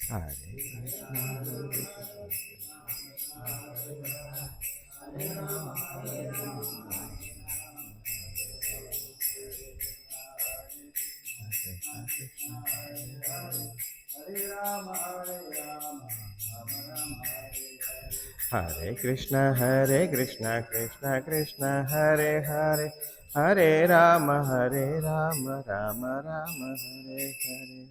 Hare Krishna, Hare Krishna, Hare Rama, Hare Rama, Krishna Krishna, Hare Hare, Hare Rama, Hare Rama, Rama Rama, Hare Krishna, Hare Krishna, Krishna Krishna, Hare Hare, Hare Rama, Rama Rama, Hare Hare.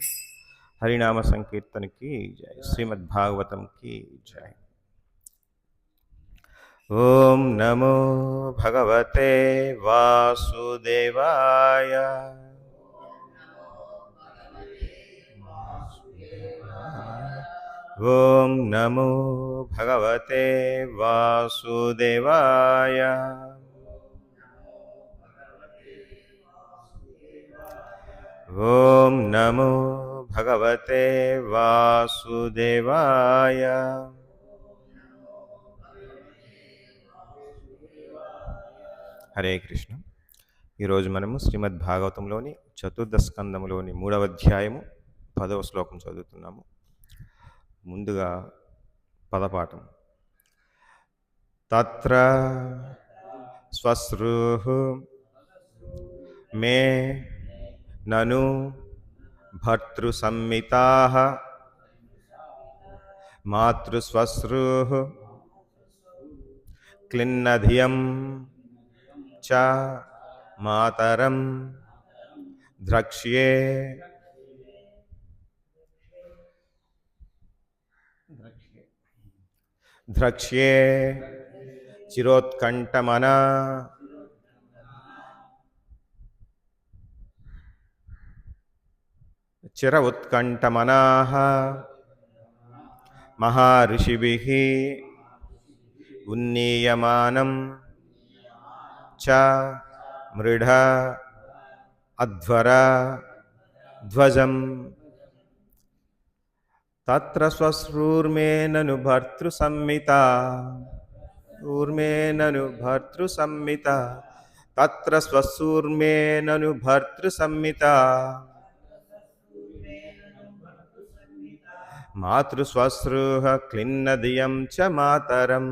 हरिनाम संकीर्तन की जय, श्रीमद् भागवतम की जय। ओम नमो भगवते वासुदेवाय। ओम नमो भगवते वासुदेवाय। ओम नमो भगवते वासुदेवाय। హరే కృష్ణ. ఈరోజు మనము శ్రీమద్ భాగవతంలోని చతుర్థ స్కందములోని 3వ అధ్యాయము 10వ శ్లోకం చదువుతున్నాము. ముందుగా పదపాఠం. తత్ర స్వశ్రూః మే నను భర్తృసంహితాః మాతృస్వశ్రూః క్లిన్నధియం చ మాతరం ద్రక్ష్యే ద్రక్ష్యే చిరోత్కంఠమనా చిర ఉత్కంఠమనాః మహర్షిభిః ఉన్నీయమానం చ మృఢ అధ్వర ధ్వజం. తత్ర స్వశ్రూర్మేనను భర్తృసంహితా, ఊర్మేనను భర్తృసంహితా, తత్ర స్వశ్రూర్మేనను భర్తృసంహితా, మాతృస్వశ్రూః క్లిన్నధియం చ మాతరం.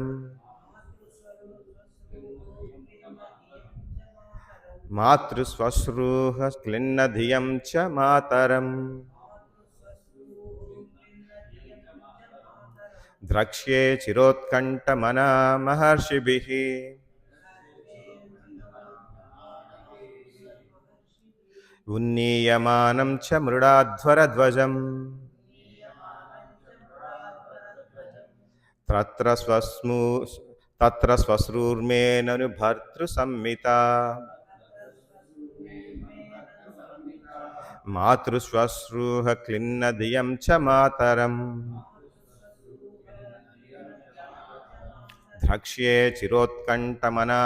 మాతృస్వశ్రూః క్లిన్నధియం చ మాతరం. ద్రక్ష్యే చిరోత్కంఠమనా మహర్షిభిః. ఉన్నీయమానం చ మృడాధ్వరధ్వజం. తత్ర స్వశ్రూర్మేనను భర్తృసంహితా, మాతృస్వశ్రూః క్లిన్నధియం చ మాతరం. ద్రక్ష్యే చిరోత్కంఠమనా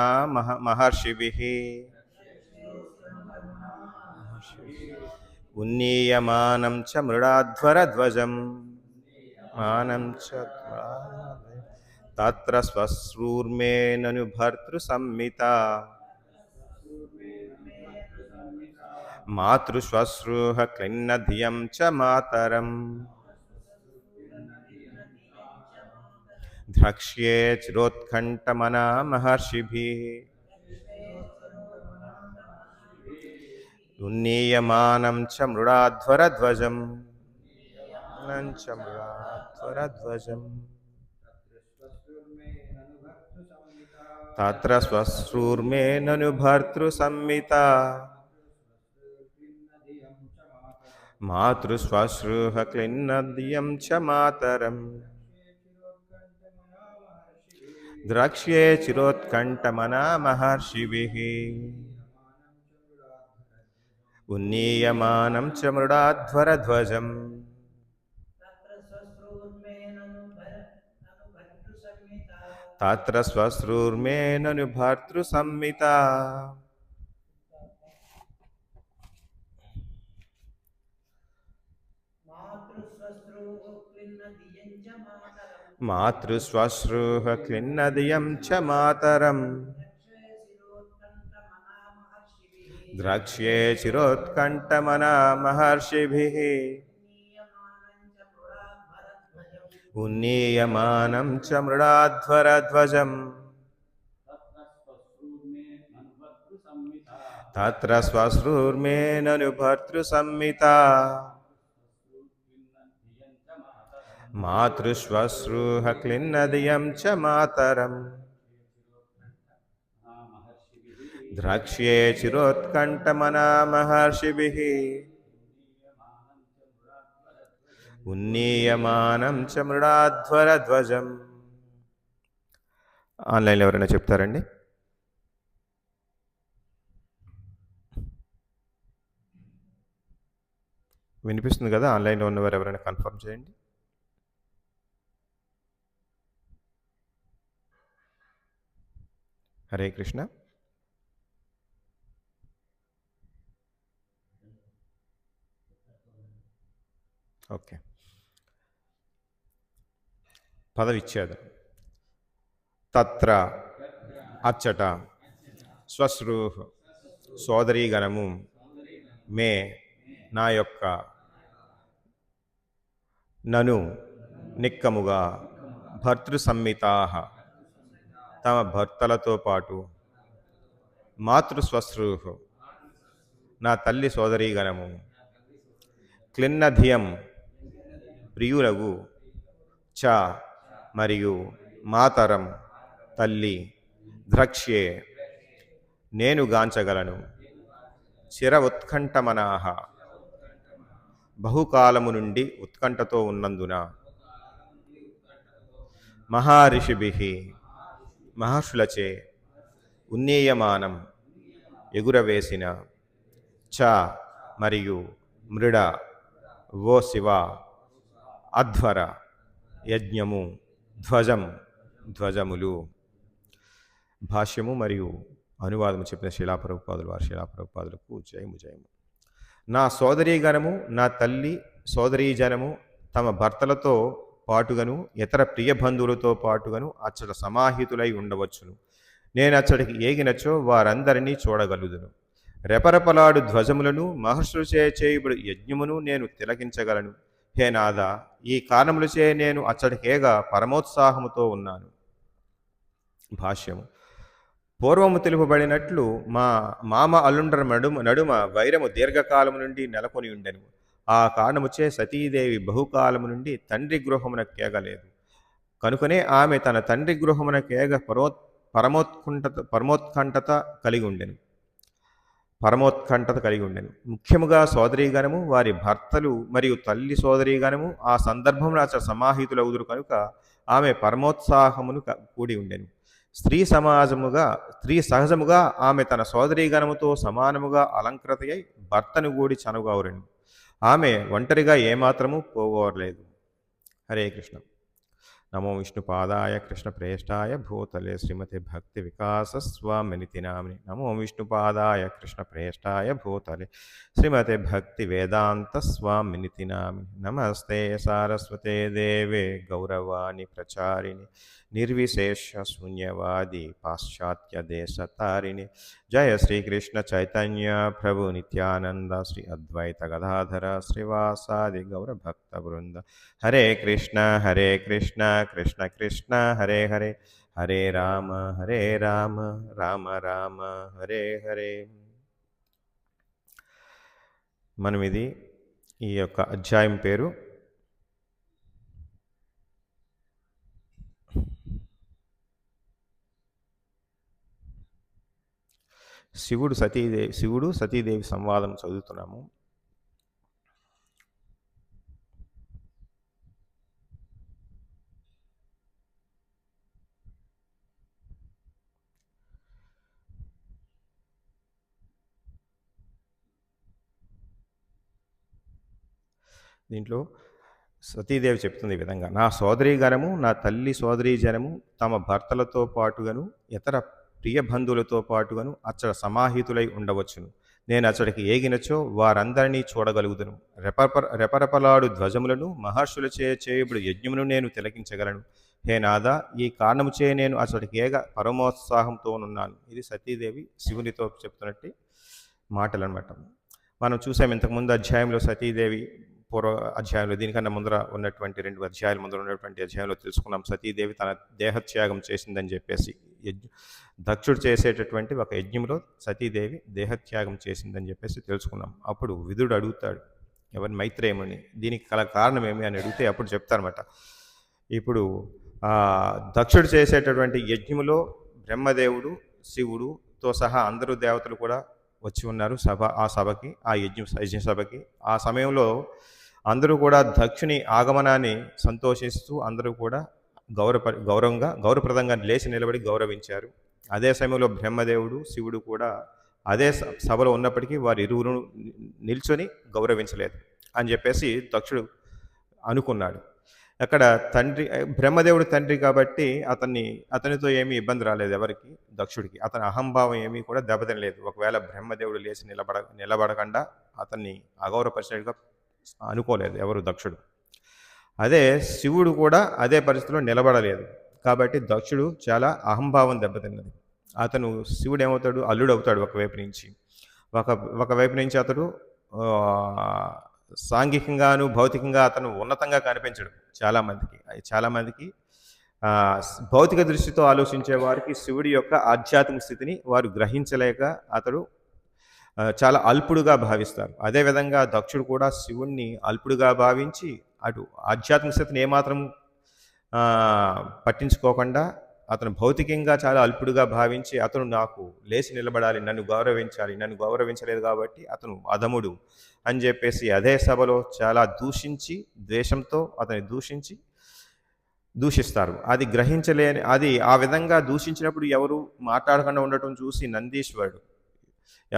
మహర్షిభిః. ఉన్నీయమానం చ మృడాధ్వరధ్వజం. మానం చ తత్ర స్వశ్రూర్మేనను భర్తృసంహితా, మాతృస్వశ్రూః క్లిన్నధియం చ మాతరం. ద్రక్ష్యే చిరోత్కంఠమనా మహర్షిభిః. ఉన్నీయమానం చ మృడాధ్వరధ్వజం. తత్ర స్వశ్రూర్మేనను భర్తృసంహితా, మాతృస్వశ్రూః క్లిన్నధియం చ మాతరం. ద్రక్ష్యే చిరోత్కంఠమనా మహర్షిభిః. ఉన్నీయమానం చ మృడాధ్వరధ్వజం. తత్ర స్వశ్రూర్మేనను భర్తృసంహితా. మాతృస్వశ్రూః క్లిన్నధియం చ మాతరం. ద్రక్ష్యే చిరోత్కంఠమనా మహర్షిభిః. ఉన్నీయమానం చ మృడాధ్వరధ్వజం తత్ర శ్వశ్రూర్మేనను భర్తృసంహితా మాతృశ్వశ్రూహ క్లిన్నదియం చ మాతరం ద్రక్ష్యే చిరోత్కంఠమనా మహర్షిభిః ఉన్నీయమానం చ మృడాధ్వరధ్వజం. ఆన్లైన్లో ఎవరైనా చెప్తారండి? వినిపిస్తుంది కదా? ఆన్లైన్లో ఉన్నవారు ఎవరైనా కన్ఫర్మ్ చేయండి. హరే కృష్ణ. ఓకే. పదవిచ్ఛేదం. తత్ర అచ్చట శ్వశ్రూః సోదరీగణము మే నా యొక్క నను నిక్కముగా భర్తృసంహితాః తమ భర్తలతో పాటు మాతృశ్వశ్రూః నా తల్లి సోదరీగణము క్లిన్నధియం ప్రియులగు చ మరియు మాతరం తల్లి ద్రక్ష్యే నేను గాంచగలను చిర ఉత్కంఠమనాః బహుకాలము నుండి ఉత్కంఠతో ఉన్నందున మహర్షిభిః మహర్షులచే ఉన్నీయమానం ఎగురవేసిన చ మరియు మృడ ఓ శివ అధ్వర యజ్ఞము ధ్వజం ధ్వజములు. భాష్యము మరియు అనువాదము చెప్పిన శిలాప్రభుపాదులు వారి శిలాప్రభుపాదులకు జయము జయము. నా సోదరీగణము నా తల్లి సోదరీజనము తమ భర్తలతో పాటుగను ఇతర ప్రియ బంధువులతో పాటుగను అచ్చట సమాహితులై ఉండవచ్చును. నేను అచ్చటికి ఏగినచో వారందరినీ చూడగలుగుదును. రెపరెపలాడు ధ్వజములను మహర్షులచే చేయబడు యజ్ఞమును నేను తిలకించగలను. హే నాథ, ఈ కారణములచే నేను అచ్చటికేగా పరమోత్సాహముతో ఉన్నాను. భాష్యము. పూర్వము తెలుపబడినట్లు మా మామ అల్లుండ్ర నడుమ వైరము దీర్ఘకాలము నుండి నెలకొని ఉండెను. ఆ కారణముచే సతీదేవి బహుకాలము నుండి తండ్రి గృహమున కేగలేదు. కనుకనే ఆమె తన తండ్రి గృహమున కేగ పరమోత్కంఠత కలిగి ఉండెను. ముఖ్యముగా సోదరీగణము వారి భర్తలు మరియు తల్లి సోదరీగణము ఆ సందర్భమున అచ్చట సమాహితులవుదురు కనుక ఆమె పరమోత్సాహమును కూడి ఉండెను. స్త్రీ సహజముగా ఆమె తన సోదరీగణముతో సమానముగా అలంకృతయై భర్తను గూడి చనుగౌరెను. ఆమె ఒంటరిగా ఏమాత్రము పోగోరలేదు. హరే కృష్ణ. నమో విష్ణుపాదాయ కృష్ణ ప్రేష్టాయ భూతలే శ్రీమతి భక్తి వికాస స్వామినితి నామిని. నమో విష్ణుపాదాయ కృష్ణ ప్రేష్టాయ భూతలే శ్రీమతి భక్తి వేదాంత స్వామినితి నామిని. నమస్తే సారస్వతే దేవే గౌరవాణి ప్రచారిణి నిర్విశేష శూన్యవాది పాశ్చాత్య దేశతారిణి. జయ శ్రీకృష్ణ చైతన్య ప్రభు నిత్యానంద శ్రీ అద్వైత గదాధర శ్రీవాసాది గౌరభక్త బృంద. హరే కృష్ణ కృష్ణ కృష్ణ హరే హరే, హరే రామ రామ రామ హరే హరే. మనం ఇది ఈ యొక్క అధ్యాయం పేరు శివుడు సతీదేవి సంవాదం చదువుతున్నాము. దీంట్లో సతీదేవి చెప్తుంది ఈ విధంగా: నా సోదరీగణము నా తల్లి సోదరీజనము తమ భర్తలతో పాటుగాను ఇతర ప్రియ బంధువులతో పాటుగాను అచ్చట సమాహితులై ఉండవచ్చును. నేను అచ్చడికి ఏగినచో వారందరినీ చూడగలుగుదును. రెపరెపలాడు ధ్వజములను మహర్షులచే చేయబడు యజ్ఞమును నేను తిలకించగలను. హే నాథ, ఈ కారణముచే నేను అచ్చడికి ఏగ పరమోత్సాహంతోనున్నాను. ఇది సతీదేవి శివునితో చెప్తున్నట్టు మాటలు అనమాట. మనం చూసాం ఇంతకుముందు అధ్యాయంలో సతీదేవి పూర్వ అధ్యాయంలో దీనికన్నా ముందర ఉన్నటువంటి 2 అధ్యాయాల ముందర ఉన్నటువంటి అధ్యాయంలో తెలుసుకున్నాం. సతీదేవి తన దేహత్యాగం చేసిందని చెప్పేసి. దక్షుడు చేసేటటువంటి ఒక యజ్ఞంలో సతీదేవి దేహత్యాగం చేసిందని చెప్పేసి తెలుసుకున్నాం. అప్పుడు విదురుడు అడుగుతాడు ఎవరిని? మైత్రేయుని. దీనికి గల కారణం ఏమి అని అడిగితే అప్పుడు చెప్తారన్నమాట. ఇప్పుడు దక్షుడు చేసేటటువంటి యజ్ఞములో బ్రహ్మదేవుడు, శివుడుతో సహా అందరూ దేవతలు కూడా వచ్చి ఉన్నారు ఆ సభకి, ఆ యజ్ఞ సభకి. ఆ సమయంలో అందరూ కూడా దక్షుని ఆగమనాన్ని సంతోషిస్తూ అందరూ కూడా గౌరవప్రదంగా లేచి నిలబడి గౌరవించారు. అదే సమయంలో బ్రహ్మదేవుడు, శివుడు కూడా అదే సభలో ఉన్నప్పటికీ వారు ఇరువురు నిల్చొని గౌరవించలేదు అని చెప్పేసి దక్షుడు అనుకున్నాడు. అక్కడ బ్రహ్మదేవుడు తండ్రి కాబట్టి అతనితో ఏమీ ఇబ్బంది రాలేదు ఎవరికి, దక్షుడికి. అతని అహంభావం ఏమీ కూడా దెబ్బతినలేదు. ఒకవేళ బ్రహ్మదేవుడు లేచి నిలబడకుండా అతన్ని అగౌరవపరిచినట్టుగా అనుకోలేదు ఎవరు, దక్షుడు. అదే శివుడు కూడా అదే పరిస్థితిలో నిలబడలేదు కాబట్టి దక్షుడు చాలా అహంభావం దెబ్బతిన్నది. శివుడు ఏమవుతాడు? అల్లుడు అవుతాడు ఒకవైపు నుంచి. ఒకవైపు నుంచి అతడు సాంఘికంగాను భౌతికంగా అతను ఉన్నతంగా కనిపించడు చాలామందికి. భౌతిక దృష్టితో ఆలోచించే వారికి శివుడి యొక్క ఆధ్యాత్మిక స్థితిని వారు గ్రహించలేక అతడు చాలా అల్పుడుగా భావిస్తారు. అదేవిధంగా దక్షుడు కూడా శివుణ్ణి అల్పుడుగా భావించి అటు ఆధ్యాత్మిక స్థితిని ఏమాత్రం పట్టించుకోకుండా అతను భౌతికంగా చాలా అల్పుడుగా భావించి అతను నాకు లేచి నిలబడాలి, నన్ను గౌరవించాలి, నన్ను గౌరవించలేదు కాబట్టి అతను అధముడు అని చెప్పేసి అదే సభలో చాలా ద్వేషంతో అతన్ని దూషిస్తారు. అది ఆ విధంగా దూషించినప్పుడు ఎవరు మాట్లాడకుండా ఉండటం చూసి నందీశ్వరుడు,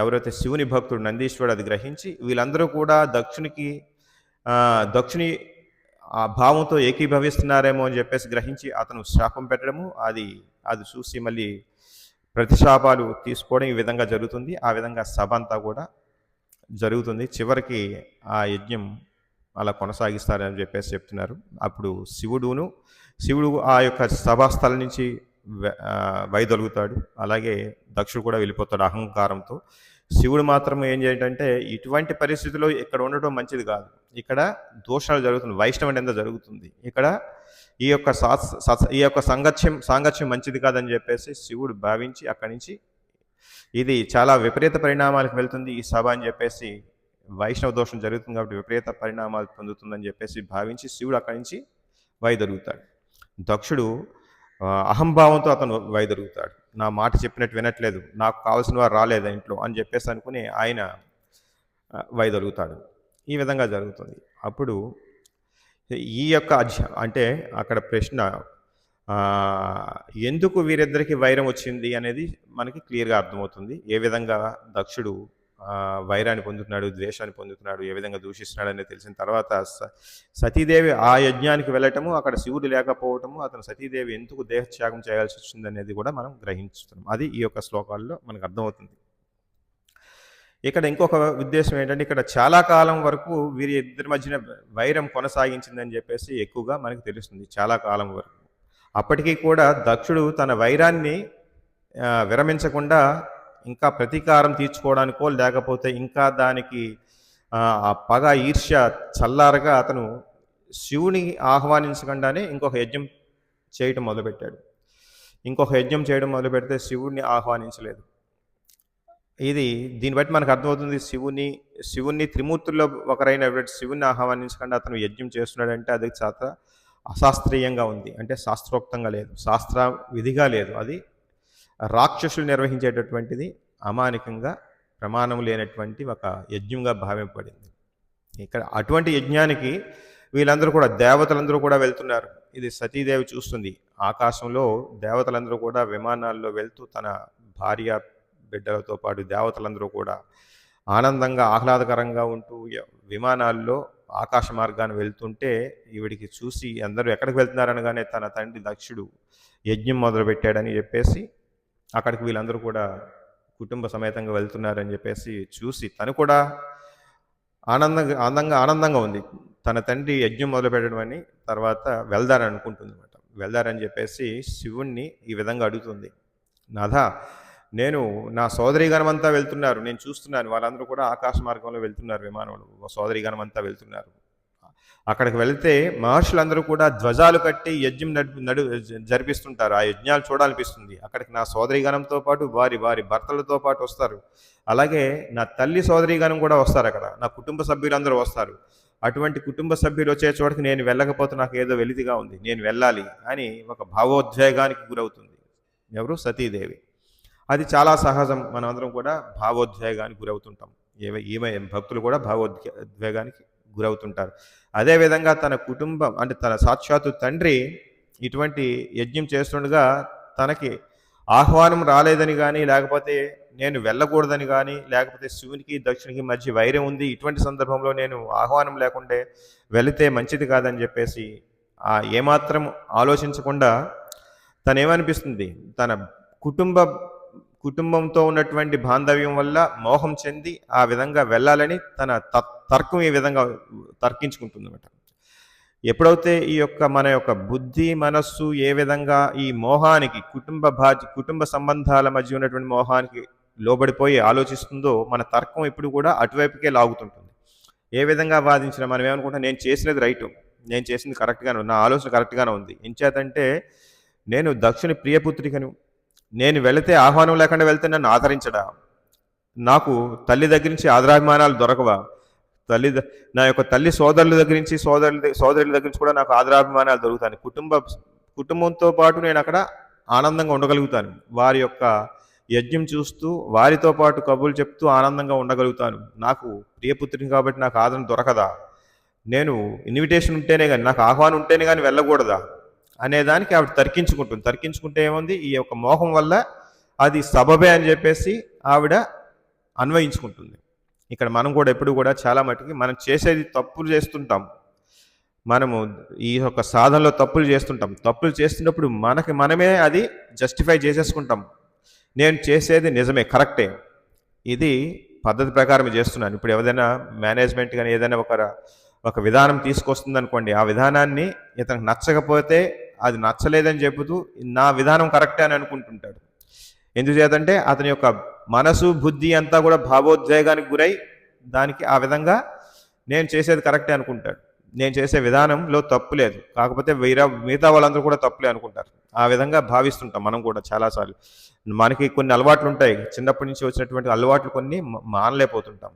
ఎవరైతే శివుని భక్తుడు నందీశ్వరుడు అది గ్రహించి వీళ్ళందరూ కూడా దక్షుని ఆ భావంతో ఏకీభవిస్తున్నారేమో అని చెప్పేసి గ్రహించి అతను శాపం పెట్టడము, అది చూసి మళ్ళీ ప్రతిశాపాలు తీసుకోవడం ఈ విధంగా జరుగుతుంది. ఆ విధంగా సభ అంతా కూడా జరుగుతుంది. చివరికి ఆ యజ్ఞం అలా కొనసాగిస్తారని చెప్పేసి చెప్తున్నారు. అప్పుడు శివుడు ఆ యొక్క సభాస్థలం నుంచి వైదొలుగుతాడు. అలాగే దక్షుడు కూడా వెళ్ళిపోతాడు అహంకారంతో. శివుడు మాత్రం ఏం చేయటంటే ఇటువంటి పరిస్థితుల్లో ఇక్కడ ఉండటం మంచిది కాదు, ఇక్కడ దోషాలు జరుగుతుంది, వైష్ణవ నింద జరుగుతుంది, ఇక్కడ ఈ యొక్క సాంగత్యం మంచిది కాదని చెప్పేసి శివుడు భావించి అక్కడి నుంచి ఇది చాలా విపరీత పరిణామాలకు వెళ్తుంది ఈ సభ అని చెప్పేసి, వైష్ణవ దోషం జరుగుతుంది కాబట్టి విపరీత పరిణామాలు పొందుతుందని చెప్పేసి భావించి శివుడు అక్కడి నుంచి వైదొలుగుతాడు. దక్షుడు అహంభావంతో అతను వైదొలుగుతాడు. నా మాట చెప్పినట్టు వినట్లేదు, నాకు కావాల్సిన వారు రాలేదు ఇంట్లో అని చెప్పేసి అనుకుని ఆయన వైదొలుగుతాడు. ఈ విధంగా జరుగుతుంది. అప్పుడు ఈ యొక్క అంటే అక్కడ ప్రశ్న ఎందుకు వీరిద్దరికి వైరం వచ్చింది అనేది మనకి క్లియర్గా అర్థమవుతుంది. ఏ విధంగా దక్షుడు వైరాన్ని పొందుతున్నాడు, ద్వేషాన్ని పొందుతున్నాడు, ఏ విధంగా దూషిస్తున్నాడు అనేది తెలిసిన తర్వాత సతీదేవి ఆ యజ్ఞానికి వెళ్ళటము, అక్కడ శివుడు లేకపోవటము, అతను సతీదేవి ఎందుకు దేహత్యాగం చేయాల్సి వచ్చింది అనేది కూడా మనం గ్రహించుతున్నాం. అది ఈ యొక్క శ్లోకాల్లో మనకు అర్థమవుతుంది. ఇక్కడ ఇంకొక ఉద్దేశం ఏంటంటే ఇక్కడ చాలా కాలం వరకు వీరి ఇద్దరి మధ్యన వైరం కొనసాగించిందని చెప్పేసి ఎక్కువగా మనకు తెలుస్తుంది. చాలా కాలం వరకు అప్పటికీ కూడా దక్షుడు తన వైరాన్ని విరమించకుండా ఇంకా ప్రతీకారం తీర్చుకోవడానికో లేకపోతే ఇంకా దానికి ఆ పగ ఈర్ష్య చల్లారగా అతను శివుని ఆహ్వానించకుండానే ఇంకొక యజ్ఞం చేయడం మొదలుపెట్టాడు. మొదలుపెడితే శివుడిని ఆహ్వానించలేదు. దీన్ని బట్టి మనకు అర్థమవుతుంది శివుని త్రిమూర్తుల్లో ఒకరైన శివుని ఆహ్వానించకుండా అతను యజ్ఞం చేస్తున్నాడంటే అది చాలా అశాస్త్రీయంగా ఉంది, అంటే శాస్త్రోక్తంగా లేదు, శాస్త్ర విధిగా లేదు. అది రాక్షసులు నిర్వహించేటటువంటిది, అమానికంగా ప్రమాణం లేనటువంటి ఒక యజ్ఞంగా భావింపబడింది. ఇక్కడ అటువంటి యజ్ఞానికి వీళ్ళందరూ కూడా దేవతలందరూ కూడా వెళ్తున్నారు. ఇది సతీదేవి చూస్తుంది. ఆకాశంలో దేవతలందరూ కూడా విమానాల్లో వెళ్తూ తన భార్య బిడ్డలతో పాటు దేవతలందరూ కూడా ఆనందంగా ఆహ్లాదకరంగా ఉంటూ విమానాల్లో ఆకాశ మార్గాన్ని వెళ్తుంటే ఈవిడికి చూసి అందరూ ఎక్కడికి వెళ్తున్నారనగానే తన తండ్రి దక్షుడు యజ్ఞం మొదలుపెట్టాడని చెప్పేసి అక్కడికి వీళ్ళందరూ కూడా కుటుంబ సమేతంగా వెళ్తున్నారని చెప్పేసి చూసి తను కూడా ఆనందంగా ఉంది. తన తండ్రి యజ్ఞం మొదలుపెట్టడం అని తర్వాత వెళ్దారని చెప్పేసి శివుణ్ణి ఈ విధంగా అడుగుతుంది. నాథా, నేను నా సోదరీగణమంతా వెళ్తున్నారు, నేను చూస్తున్నాను, వాళ్ళందరూ కూడా ఆకాశ మార్గంలో వెళ్తున్నారు, విమానంలో సోదరీగణమంతా వెళ్తున్నారు, అక్కడికి వెళితే మహర్షులందరూ కూడా ధ్వజాలు కట్టి యజ్ఞం జరిపిస్తుంటారు. ఆ యజ్ఞాలు చూడాలనిపిస్తుంది. అక్కడికి నా సోదరీగణంతో పాటు వారి వారి భర్తలతో పాటు వస్తారు. అలాగే నా తల్లి సోదరీగణం కూడా వస్తారు అక్కడ. నా కుటుంబ సభ్యులందరూ వస్తారు. అటువంటి కుటుంబ సభ్యులు వచ్చే చోటకి నేను వెళ్ళకపోతే నాకు ఏదో వెలితిగా ఉంది. నేను వెళ్ళాలి అని ఒక భావోద్వేగానికి గురవుతుంది. ఎవరు? సతీదేవి. అది చాలా సహజం. మనమందరం కూడా భావోద్వేగానికి గురవుతుంటాం. ఈమె భక్తులు కూడా భావోద్వేగానికి గురవుతుంటారు. అదేవిధంగా తన కుటుంబం అంటే తన సాక్షాత్తు తండ్రి ఇటువంటి యజ్ఞం చేస్తుండగా తనకి ఆహ్వానం రాలేదని కానీ, లేకపోతే నేను వెళ్ళకూడదని కానీ, లేకపోతే శివునికి దక్షిణకి మధ్య వైరం ఉంది, ఇటువంటి సందర్భంలో నేను ఆహ్వానం లేకుంటే వెళితే మంచిది కాదని చెప్పేసి ఏమాత్రం ఆలోచించకుండా తనేమనిపిస్తుంది, తన కుటుంబంతో ఉన్నటువంటి బాంధవ్యం వల్ల మోహం చెంది ఆ విధంగా వెళ్ళాలని తన తర్కం ఈ విధంగా తర్కించుకుంటుంది అన్నమాట. ఎప్పుడైతే ఈ యొక్క మన యొక్క బుద్ధి మనస్సు ఏ విధంగా ఈ మోహానికి కుటుంబ సంబంధాల మధ్య ఉన్నటువంటి మోహానికి లోబడిపోయి ఆలోచిస్తుందో మన తర్కం ఇప్పుడు కూడా అటువైపుకే లాగుతుంటుంది. ఏ విధంగా వాదించినా మనం ఏమనుకుంటాం, నేను చేసినది రైటు, నేను చేసింది కరెక్ట్గానే ఉంది, నా ఆలోచన కరెక్ట్గానే ఉంది. ఎంచేతంటే నేను దక్షుని ప్రియపుత్రికను, నేను వెళితే ఆహ్వానం లేకుండా వెళ్తే నన్ను ఆదరించడా, నాకు తల్లి దగ్గర నుంచి ఆదరాభిమానాలు దొరకవా, నా యొక్క తల్లి సోదరుల దగ్గర నుంచి సోదరుల దగ్గర నుంచి కూడా నాకు ఆదరాభిమానాలు దొరుకుతాను, కుటుంబంతో పాటు నేను అక్కడ ఆనందంగా ఉండగలుగుతాను, వారి యొక్క యజ్ఞం చూస్తూ వారితో పాటు కబుర్లు చెప్తూ ఆనందంగా ఉండగలుగుతాను, నాకు ప్రియపుత్రిని కాబట్టి నాకు ఆదరణ దొరకదా, నేను ఇన్విటేషన్ ఉంటేనే కానీ, నాకు ఆహ్వానం ఉంటేనే కానీ వెళ్ళకూడదా అనేదానికి ఆవిడ తర్కించుకుంటే ఏముంది, ఈ యొక్క మోహం వల్ల అది సబబే అని చెప్పేసి ఆవిడ అన్వయించుకుంటుంది. ఇక్కడ మనం కూడా ఎప్పుడు కూడా చాలా మటుకి మనం చేసేది తప్పులు చేస్తుంటాం, మనము ఈ యొక్క సాధనలో తప్పులు చేస్తున్నప్పుడు మనమే అది జస్టిఫై చేసేసుకుంటాం. నేను చేసేది నిజమే, కరెక్టే, ఇది పద్ధతి ప్రకారం చేస్తున్నాను. ఇప్పుడు ఏదైనా మేనేజ్మెంట్ కానీ ఏదైనా ఒక విధానం తీసుకొస్తుంది అనుకోండి, ఆ విధానాన్ని ఇతనికి నచ్చకపోతే అది నచ్చలేదని చెబుతూ నా విధానం కరెక్టే అని అనుకుంటుంటాడు. ఎందుచేతంటే అతని యొక్క మనసు బుద్ధి అంతా కూడా భావోద్వేగానికి గురై దానికి ఆ విధంగా నేను చేసేది కరెక్టే అనుకుంటాడు. నేను చేసే విధానంలో తప్పు లేదు, కాకపోతే మిగతా వాళ్ళందరూ కూడా తప్పులే అనుకుంటారు. ఆ విధంగా భావిస్తుంటాం మనం కూడా చాలాసార్లు. మనకి కొన్ని అలవాట్లు ఉంటాయి, చిన్నప్పటి నుంచి వచ్చినటువంటి అలవాట్లు కొన్ని మానలేకపోతుంటాం.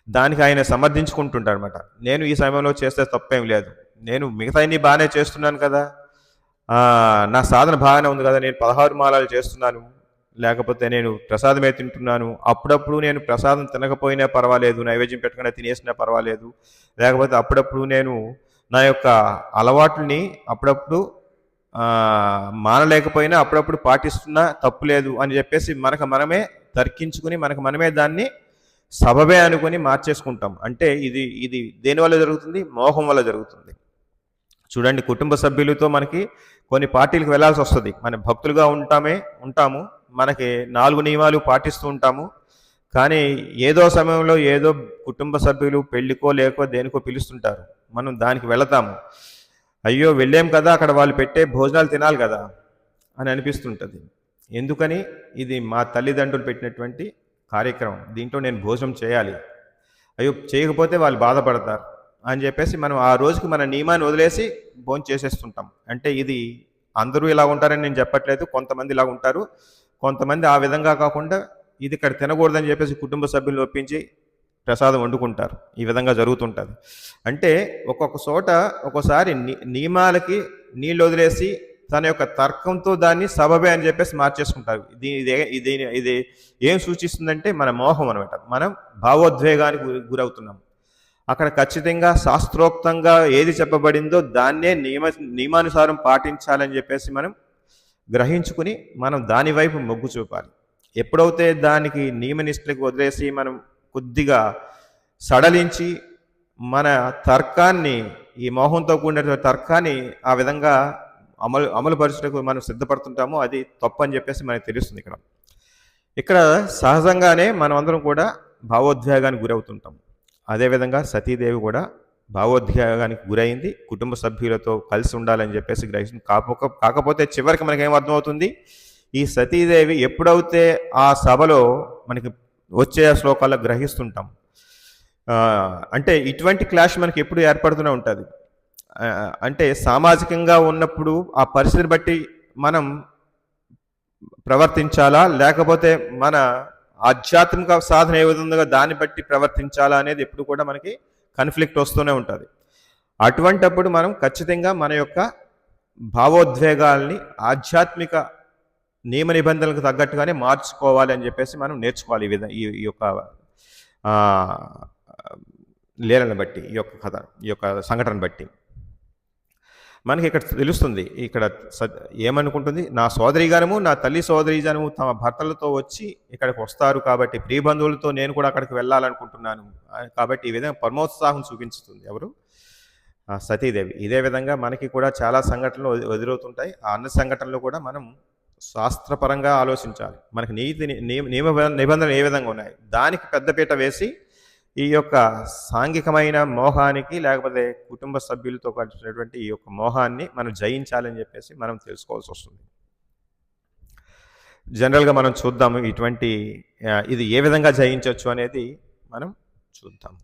దానికి ఆయన సమర్థించుకుంటుంటాడు అనమాట. నేను ఈ సమయంలో చేస్తే తప్పేం లేదు, నేను మిగతా అన్ని బాగానే చేస్తున్నాను కదా, నా సాధన బాగానే ఉంది కదా, నేను 16 మాలలు చేస్తున్నాను, లేకపోతే నేను ప్రసాదమే తింటున్నాను, అప్పుడప్పుడు నేను ప్రసాదం తినకపోయినా పర్వాలేదు, నైవేద్యం పెట్టకుండా తినేసినా పర్వాలేదు, లేకపోతే అప్పుడప్పుడు నేను నా యొక్క అలవాట్లని అప్పుడప్పుడు మానలేకపోయినా అప్పుడప్పుడు పాటిస్తున్నా తప్పు లేదు అని చెప్పేసి మనమే తర్కించుకుని మనమే దాన్ని సబబే అనుకుని మార్చేసుకుంటాం. అంటే ఇది దేనివల్ల జరుగుతుంది? మోహం వల్ల జరుగుతుంది. చూడండి, కుటుంబ సభ్యులతో మనకి కొన్ని పార్టీలకు వెళ్ళాల్సి వస్తుంది, మన భక్తులుగా ఉంటాము, మనకి 4 నియమాలు పాటిస్తూ ఉంటాము, కానీ ఏదో సమయంలో ఏదో కుటుంబ సభ్యులు పెళ్ళికో లేకో దేనికో పిలుస్తుంటారు, మనం దానికి వెళతాము. అయ్యో వెళ్ళాం కదా, అక్కడ వాళ్ళు పెట్టే భోజనాలు తినాలి కదా అని అనిపిస్తుంటుంది. ఎందుకని? ఇది మా తల్లిదండ్రులు పెట్టినటువంటి కార్యక్రమం, దీంట్లో నేను భోజనం చేయాలి, అయ్యో చేయకపోతే వాళ్ళు బాధపడతారు అని చెప్పేసి మనం ఆ రోజుకి మన నియమాన్ని వదిలేసి భోజనం చేసేస్తుంటాం. అంటే ఇది అందరూ ఇలా ఉంటారని నేను చెప్పట్లేదు, కొంతమంది ఇలా ఉంటారు, కొంతమంది ఆ విధంగా కాకుండా ఇది ఇక్కడ తినకూడదని చెప్పేసి కుటుంబ సభ్యులను ఒప్పించి ప్రసాదం వండుకుంటారు. ఈ విధంగా జరుగుతుంటుంది. అంటే ఒక్కోసారి నియమాలకి నీళ్ళు వదిలేసి తన యొక్క తర్కంతో దాన్ని సబబే అని చెప్పేసి మార్చేసుకుంటారు. ఇది ఏం సూచిస్తుందంటే మన మోహం అనమాట. మనం భావోద్వేగానికి గురవుతున్నాం. అక్కడ ఖచ్చితంగా శాస్త్రోక్తంగా ఏది చెప్పబడిందో దాన్నే నియమానుసారం పాటించాలని చెప్పేసి మనం గ్రహించుకుని మనం దాని వైపు మొగ్గు చూపాలి. ఎప్పుడైతే దానికి నియమనిష్టలకు వదిలేసి మనం కొద్దిగా సడలించి మన తర్కాన్ని, ఈ మోహంతో కూడిన తర్కాన్ని ఆ విధంగా అమలుపరచుటకు మనం సిద్ధపడుతుంటామో అది తప్పు అని చెప్పేసి మనకు తెలుస్తుంది. ఇక్కడ సహజంగానే మనం అందరం కూడా భావోద్వేగానికి గురవుతుంటాం. అదేవిధంగా సతీదేవి కూడా భావోద్వేగానికి గురైంది, కుటుంబ సభ్యులతో కలిసి ఉండాలని చెప్పేసి గ్రహించింది. కాకపోతే చివరికి మనకేం అర్థమవుతుంది, ఈ సతీదేవి ఎప్పుడైతే ఆ సభలో మనకి వచ్చే శ్లోకాల్లో గ్రహిస్తుంటాం, అంటే ఇటువంటి క్లాష్ మనకి ఎప్పుడు ఏర్పడుతూనే ఉంటుంది. అంటే సామాజికంగా ఉన్నప్పుడు ఆ పరిస్థితిని బట్టి మనం ప్రవర్తించాలా? లేకపోతే మన ఆధ్యాత్మిక సాధన ఏ విధంగా దాన్ని బట్టి ప్రవర్తించాలా అనేది ఎప్పుడు కూడా మనకి కాన్‌ఫ్లిక్ట్ వస్తూనే ఉంటది. అటువంటప్పుడు మనం ఖచ్చితంగా మన యొక్క భావోద్వేగాల్ని ఆధ్యాత్మిక నియమ నిబంధనలకు తగ్గట్టుగానే మార్చుకోవాలి అని చెప్పేసి మనం నేర్చుకోవాలి. ఈ యొక్క లీలను బట్టి, ఈ యొక్క కథ, ఈ యొక్క సంఘటన బట్టి. మనకి ఇక్కడ తెలుస్తుంది. ఇక్కడ ఏమనుకుంటుంది, నా సోదరీగణము, నా తల్లి సోదరీజనము తమ భర్తలతో వచ్చి ఇక్కడికి వస్తారు కాబట్టి ప్రియ బంధువులతో నేను కూడా అక్కడికి వెళ్ళాలనుకుంటున్నాను. కాబట్టి ఈ విధంగా పరమోత్సాహం చూపించుతుంది. ఎవరు? సతీదేవి. ఇదే విధంగా మనకి కూడా చాలా సంఘటనలు ఎదురవుతుంటాయి. ఆ అన్ని సంఘటనలు కూడా మనం శాస్త్రపరంగా ఆలోచించాలి. మనకి నియమ నిబంధనలు ఏ విధంగా ఉన్నాయి, దానికి పెద్దపీట వేసి ఈ యొక్క సాంఘికమైన మోహానికి, లేకపోతే కుటుంబ సభ్యులతో కలిసినటువంటి ఈ యొక్క మోహాన్ని మనం జయించాలని చెప్పేసి మనం తెలుసుకోవాల్సి వస్తుంది. జనరల్గా మనం చూద్దాము ఇటువంటి ఇది ఏ విధంగా జయించవచ్చు అనేది మనం చూద్దాం.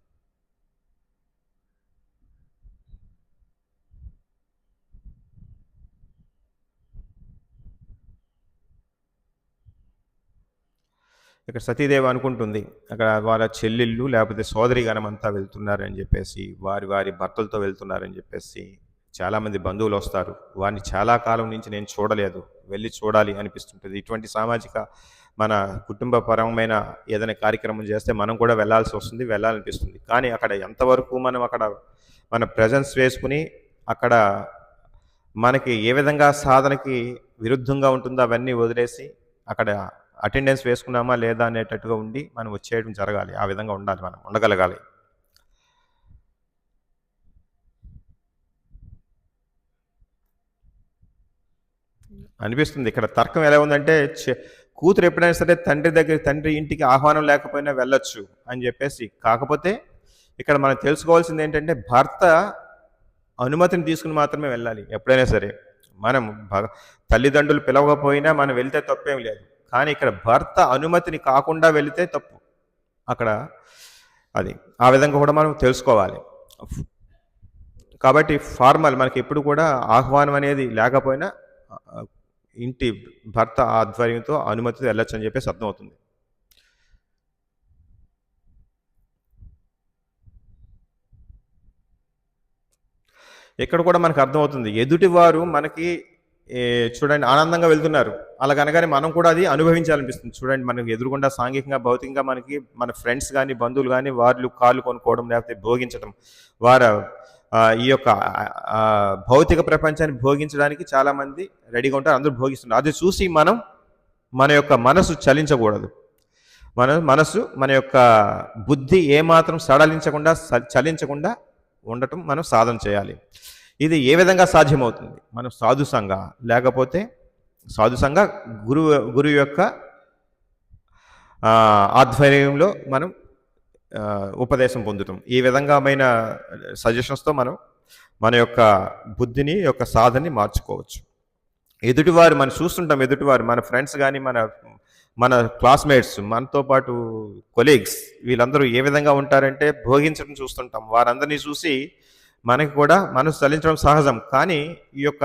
ఇక్కడ సతీదేవి అనుకుంటుంది, అక్కడ వాళ్ళ చెల్లెళ్ళు లేకపోతే సోదరిగణం అంతా వెళ్తున్నారని చెప్పేసి, వారి వారి భర్తలతో వెళ్తున్నారని చెప్పేసి చాలామంది బంధువులు వస్తారు. వారిని చాలా కాలం నుంచి నేను చూడలేదు, వెళ్ళి చూడాలి అనిపిస్తుంటుంది. ఇటువంటి సామాజిక మన కుటుంబపరమైన ఏదైనా కార్యక్రమం చేస్తే మనం కూడా వెళ్ళాల్సి వస్తుంది, వెళ్ళాలనిపిస్తుంది. కానీ అక్కడ ఎంతవరకు మనం అక్కడ మన ప్రెజెన్స్ వేసుకుని అక్కడ మనకి ఏ విధంగా సాధనకి విరుద్ధంగా ఉంటుందో అవన్నీ వదిలేసి అక్కడ అటెండెన్స్ వేసుకున్నామా లేదా అనేటట్టుగా ఉండి మనం వచ్చేయడం జరగాలి. ఆ విధంగా ఉండాలి, మనం ఉండగలగాలి. అనిపిస్తుంది ఇక్కడ తర్కం ఎలా ఉందంటే, కూతురు ఎప్పుడైనా సరే తండ్రి ఇంటికి ఆహ్వానం లేకపోయినా వెళ్ళొచ్చు అని చెప్పేసి. కాకపోతే ఇక్కడ మనం తెలుసుకోవాల్సింది ఏంటంటే, భర్త అనుమతిని తీసుకుని మాత్రమే వెళ్ళాలి ఎప్పుడైనా సరే. మనం తల్లిదండ్రులు పిలవకపోయినా మనం వెళ్తే తప్పేం లేదు. కానీ ఇక్కడ భర్త అనుమతిని కాకుండా వెళితే తప్పు. అక్కడ అది ఆ విధంగా కూడా మనం తెలుసుకోవాలి. కాబట్టి ఫార్మల్ మనకి ఎప్పుడు కూడా ఆహ్వానం అనేది లేకపోయినా ఇంటి భర్త ఆధ్వర్యంతో అనుమతితో వెళ్ళొచ్చు అని చెప్పేసి అర్థమవుతుంది. ఇక్కడ కూడా మనకు అర్థమవుతుంది, ఎదుటివారు మనకి చూడండి ఆనందంగా వెళ్తున్నారు, అలాగనగానే మనం కూడా అది అనుభవించాలనిపిస్తుంది. చూడండి మనకి ఎదురుగుండా సాంఘికంగా భౌతికంగా మనకి మన ఫ్రెండ్స్ కానీ బంధువులు కానీ వాళ్ళు కాళ్ళు కొనుక్కోవడం లేకపోతే భోగించడం, వారు ఈ యొక్క భౌతిక ప్రపంచాన్ని భోగించడానికి చాలామంది రెడీగా ఉంటారు, అందరూ భోగిస్తున్నారు. అది చూసి మనం మన యొక్క మనసు చలించకూడదు. మన యొక్క బుద్ధి ఏమాత్రం సడలించకుండా చలించకుండా ఉండటం మనం సాధన చేయాలి. ఇది ఏ విధంగా సాధ్యమవుతుంది? మనం సాధుసంగ లేకపోతే సాధుసంగ గురువు యొక్క ఆధ్వర్యంలో మనం ఉపదేశం పొందుతాం. ఈ విధంగామైన సజెషన్స్తో మనం మన యొక్క బుద్ధిని యొక్క సాధనని మార్చుకోవచ్చు. ఎదుటివారు మనం చూస్తుంటాం, ఎదుటివారు మన ఫ్రెండ్స్ కానీ మన క్లాస్మేట్స్, మనతో పాటు కొలీగ్స్, వీళ్ళందరూ ఏ విధంగా ఉంటారంటే భోగించడం చూస్తుంటాం. వారందరినీ చూసి మనకి కూడా మనసు చలించడం సహజం. కానీ ఈ యొక్క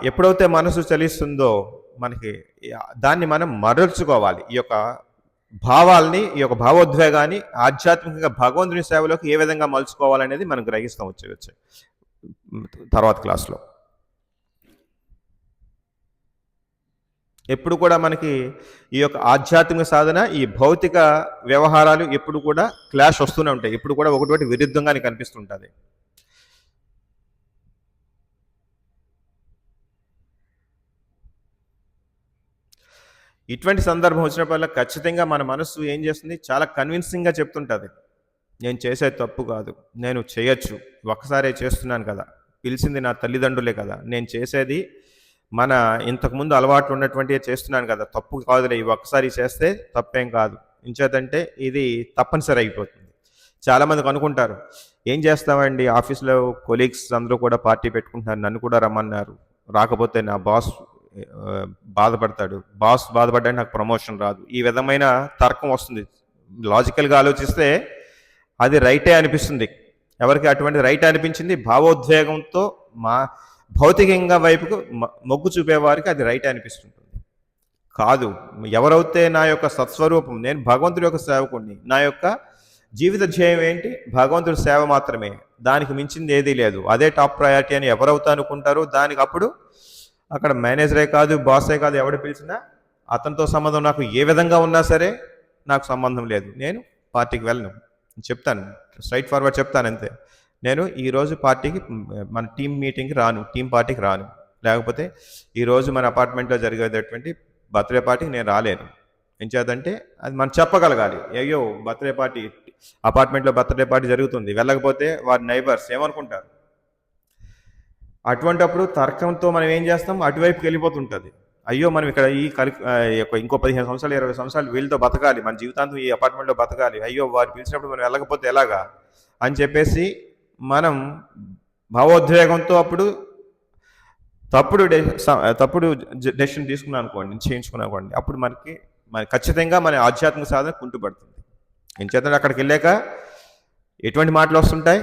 ఎప్పుడైతే మనసు చలిస్తుందో మనకి దాన్ని మనం మరల్చుకోవాలి. ఈ యొక్క భావాల్ని, ఈ యొక్క భావోద్వేగాన్ని ఆధ్యాత్మికంగా భగవంతుని సేవలోకి ఏ విధంగా మలుచుకోవాలనేది మనం గ్రహిస్తాం వచ్చే తర్వాత క్లాస్లో. ఎప్పుడు కూడా మనకి ఈ యొక్క ఆధ్యాత్మిక సాధన, ఈ భౌతిక వ్యవహారాలు ఎప్పుడు కూడా క్లాష్ వస్తూనే ఉంటాయి. ఎప్పుడు కూడా ఒకటి విరుద్ధంగానే కనిపిస్తుంటుంది. ఇటువంటి సందర్భం వచ్చినప్పుడల్లా ఖచ్చితంగా మన మనస్సు ఏం చేస్తుంది, చాలా కన్విన్సింగ్గా చెప్తుంటుంది, నేను చేసేది తప్పు కాదు, నేను చేయొచ్చు, ఒక్కసారే చేస్తున్నాను కదా, పిలిచింది నా తల్లిదండ్రులే కదా, నేను చేసేది మన ఇంతకుముందు అలవాట్లు ఉన్నటువంటివి చేస్తున్నాను కదా, తప్పు కాదులే, ఇవి ఒక్కసారి చేస్తే తప్పేం కాదు. ఇంచేతంటే ఇది తప్పనిసరి అయిపోతుంది. చాలామందికి అనుకుంటారు, ఏం చేస్తామండి, ఆఫీస్లో కొలీగ్స్ అందరూ కూడా పార్టీ పెట్టుకుంటున్నారు, నన్ను కూడా రమ్మన్నారు, రాకపోతే నా బాస్ బాధపడతాడు, బాస్ బాధపడ్డా నాకు ప్రమోషన్ రాదు. ఈ విధమైన తర్కం వస్తుంది లాజికల్గా ఆలోచిస్తే అది రైటే అనిపిస్తుంది. ఎవరికి అటువంటి రైట్ అనిపించింది? భావోద్వేగంతో మా భౌతికంగా వైపుకు మొగ్గు చూపేవారికి అది రైట్ అనిపిస్తుంటుంది. కాదు, ఎవరైతే నా యొక్క సత్స్వరూపం, నేను భగవంతుడి యొక్క సేవకుడిని, నా యొక్క జీవిత ధ్యేయం ఏంటి? భగవంతుడి సేవ మాత్రమే, దానికి మించింది ఏదీ లేదు, అదే టాప్ ప్రయారిటీ అని ఎవరైతే అనుకుంటారో దానికి అప్పుడు అక్కడ మేనేజరే కాదు, బాసే కాదు, ఎవడు పిలిచినా అతనితో సంబంధం నాకు ఏ విధంగా ఉన్నా సరే నాకు సంబంధం లేదు, నేను పార్టీకి వెళ్ళను. చెప్తాను, స్ట్రైట్ ఫార్వర్డ్ చెప్తాను అంతే. నేను ఈరోజు పార్టీకి, మన టీం మీటింగ్కి రాను, టీం పార్టీకి రాను, లేకపోతే ఈరోజు మన అపార్ట్మెంట్లో జరిగేటటువంటి బర్త్డే పార్టీకి నేను రాలేను. ఏం చేద్దంటే అది మనం చెప్పగలగాలి. అయ్యో బర్త్డే పార్టీ, అపార్ట్మెంట్లో బర్త్డే పార్టీ జరుగుతుంది, వెళ్ళకపోతే వారి నైబర్స్ ఏమనుకుంటారు? అటువంటప్పుడు తర్కంతో మనం ఏం చేస్తాం? అటువైపుకి వెళ్ళిపోతుంటుంది. అయ్యో మనం ఇక్కడ ఇంకో 15 సంవత్సరాలు 20 సంవత్సరాలు వీళ్ళతో బతకాలి, మన జీవితాంతం ఈ అపార్ట్మెంట్లో బతకాలి, అయ్యో వారు పిలిచినప్పుడు మనం వెళ్ళకపోతే ఎలాగా అని చెప్పేసి మనం భావోద్వేగంతో అప్పుడు తప్పుడు డెసిషన్ తీసుకున్నాం అనుకోండి, చేయించుకున్నాం అనుకోండి, అప్పుడు మనకి ఖచ్చితంగా మన ఆధ్యాత్మిక సాధన కుంటుపడుతుంది. ఏం చేద్దాం? అక్కడికి వెళ్ళాక ఎటువంటి మాటలు వస్తుంటాయి?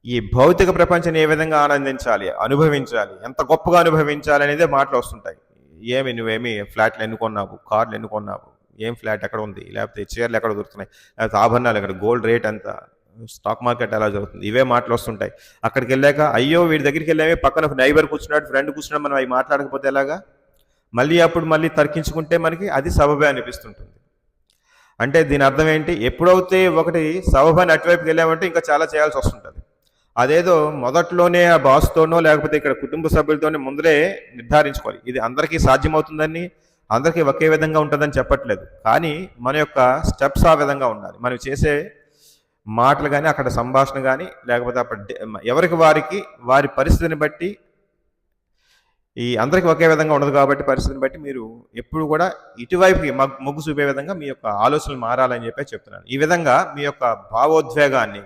ఈ భౌతిక ప్రపంచాన్ని ఏ విధంగా ఆనందించాలి, అనుభవించాలి, ఎంత గొప్పగా అనుభవించాలి అనేదే మాటలు వస్తుంటాయి. నువ్వేమి ఫ్లాట్లు ఎన్నుకున్నావు, కార్లు ఎన్నుకున్నావు, ఏం ఫ్లాట్ ఎక్కడ ఉంది, లేకపోతే చీరలు ఎక్కడ దొరుకుతున్నాయి, లేకపోతే ఆభరణాలు ఎక్కడ, గోల్డ్ రేట్ ఎంత, స్టాక్ మార్కెట్ ఎలా జరుగుతుంది, ఇవే మాటలు వస్తుంటాయి. అక్కడికి వెళ్ళాక అయ్యో వీడి దగ్గరికి వెళ్ళామే, పక్కన నైబర్ కూర్చున్నాడు, ఫ్రెండ్ కూర్చున్నాడు, మనం అవి మాట్లాడకపోతే ఎలాగా? మళ్ళీ తర్కించుకుంటే మనకి అది సబబే అనిపిస్తుంటుంది. అంటే దీని అర్థం ఏంటి? ఎప్పుడైతే ఒకటి సబబాన్ని అటువైపుకి వెళ్ళామంటే ఇంకా చాలా చేయాల్సి వస్తుంటుంది. అదేదో మొదట్లోనే ఆ బాస్తోనో లేకపోతే ఇక్కడ కుటుంబ సభ్యులతోనే ముందరే నిర్ధారించుకోవాలి. ఇది అందరికీ సాధ్యమవుతుందని, అందరికీ ఒకే విధంగా ఉంటుందని చెప్పట్లేదు, కానీ మన యొక్క స్టెప్స్ ఆ విధంగా ఉండాలి. మనం చేసే మాటలు కానీ, అక్కడ సంభాషణ కానీ, లేకపోతే అప్పుడు ఎవరికి వారి పరిస్థితిని బట్టి, ఈ అందరికీ ఒకే విధంగా ఉండదు కాబట్టి పరిస్థితిని బట్టి మీరు ఎప్పుడు కూడా ఇటువైపుకి మొగ్గు చూపే విధంగా మీ యొక్క ఆలోచనలు మారాలని చెప్పి చెప్తున్నాను. ఈ విధంగా మీ యొక్క భావోద్వేగాన్ని,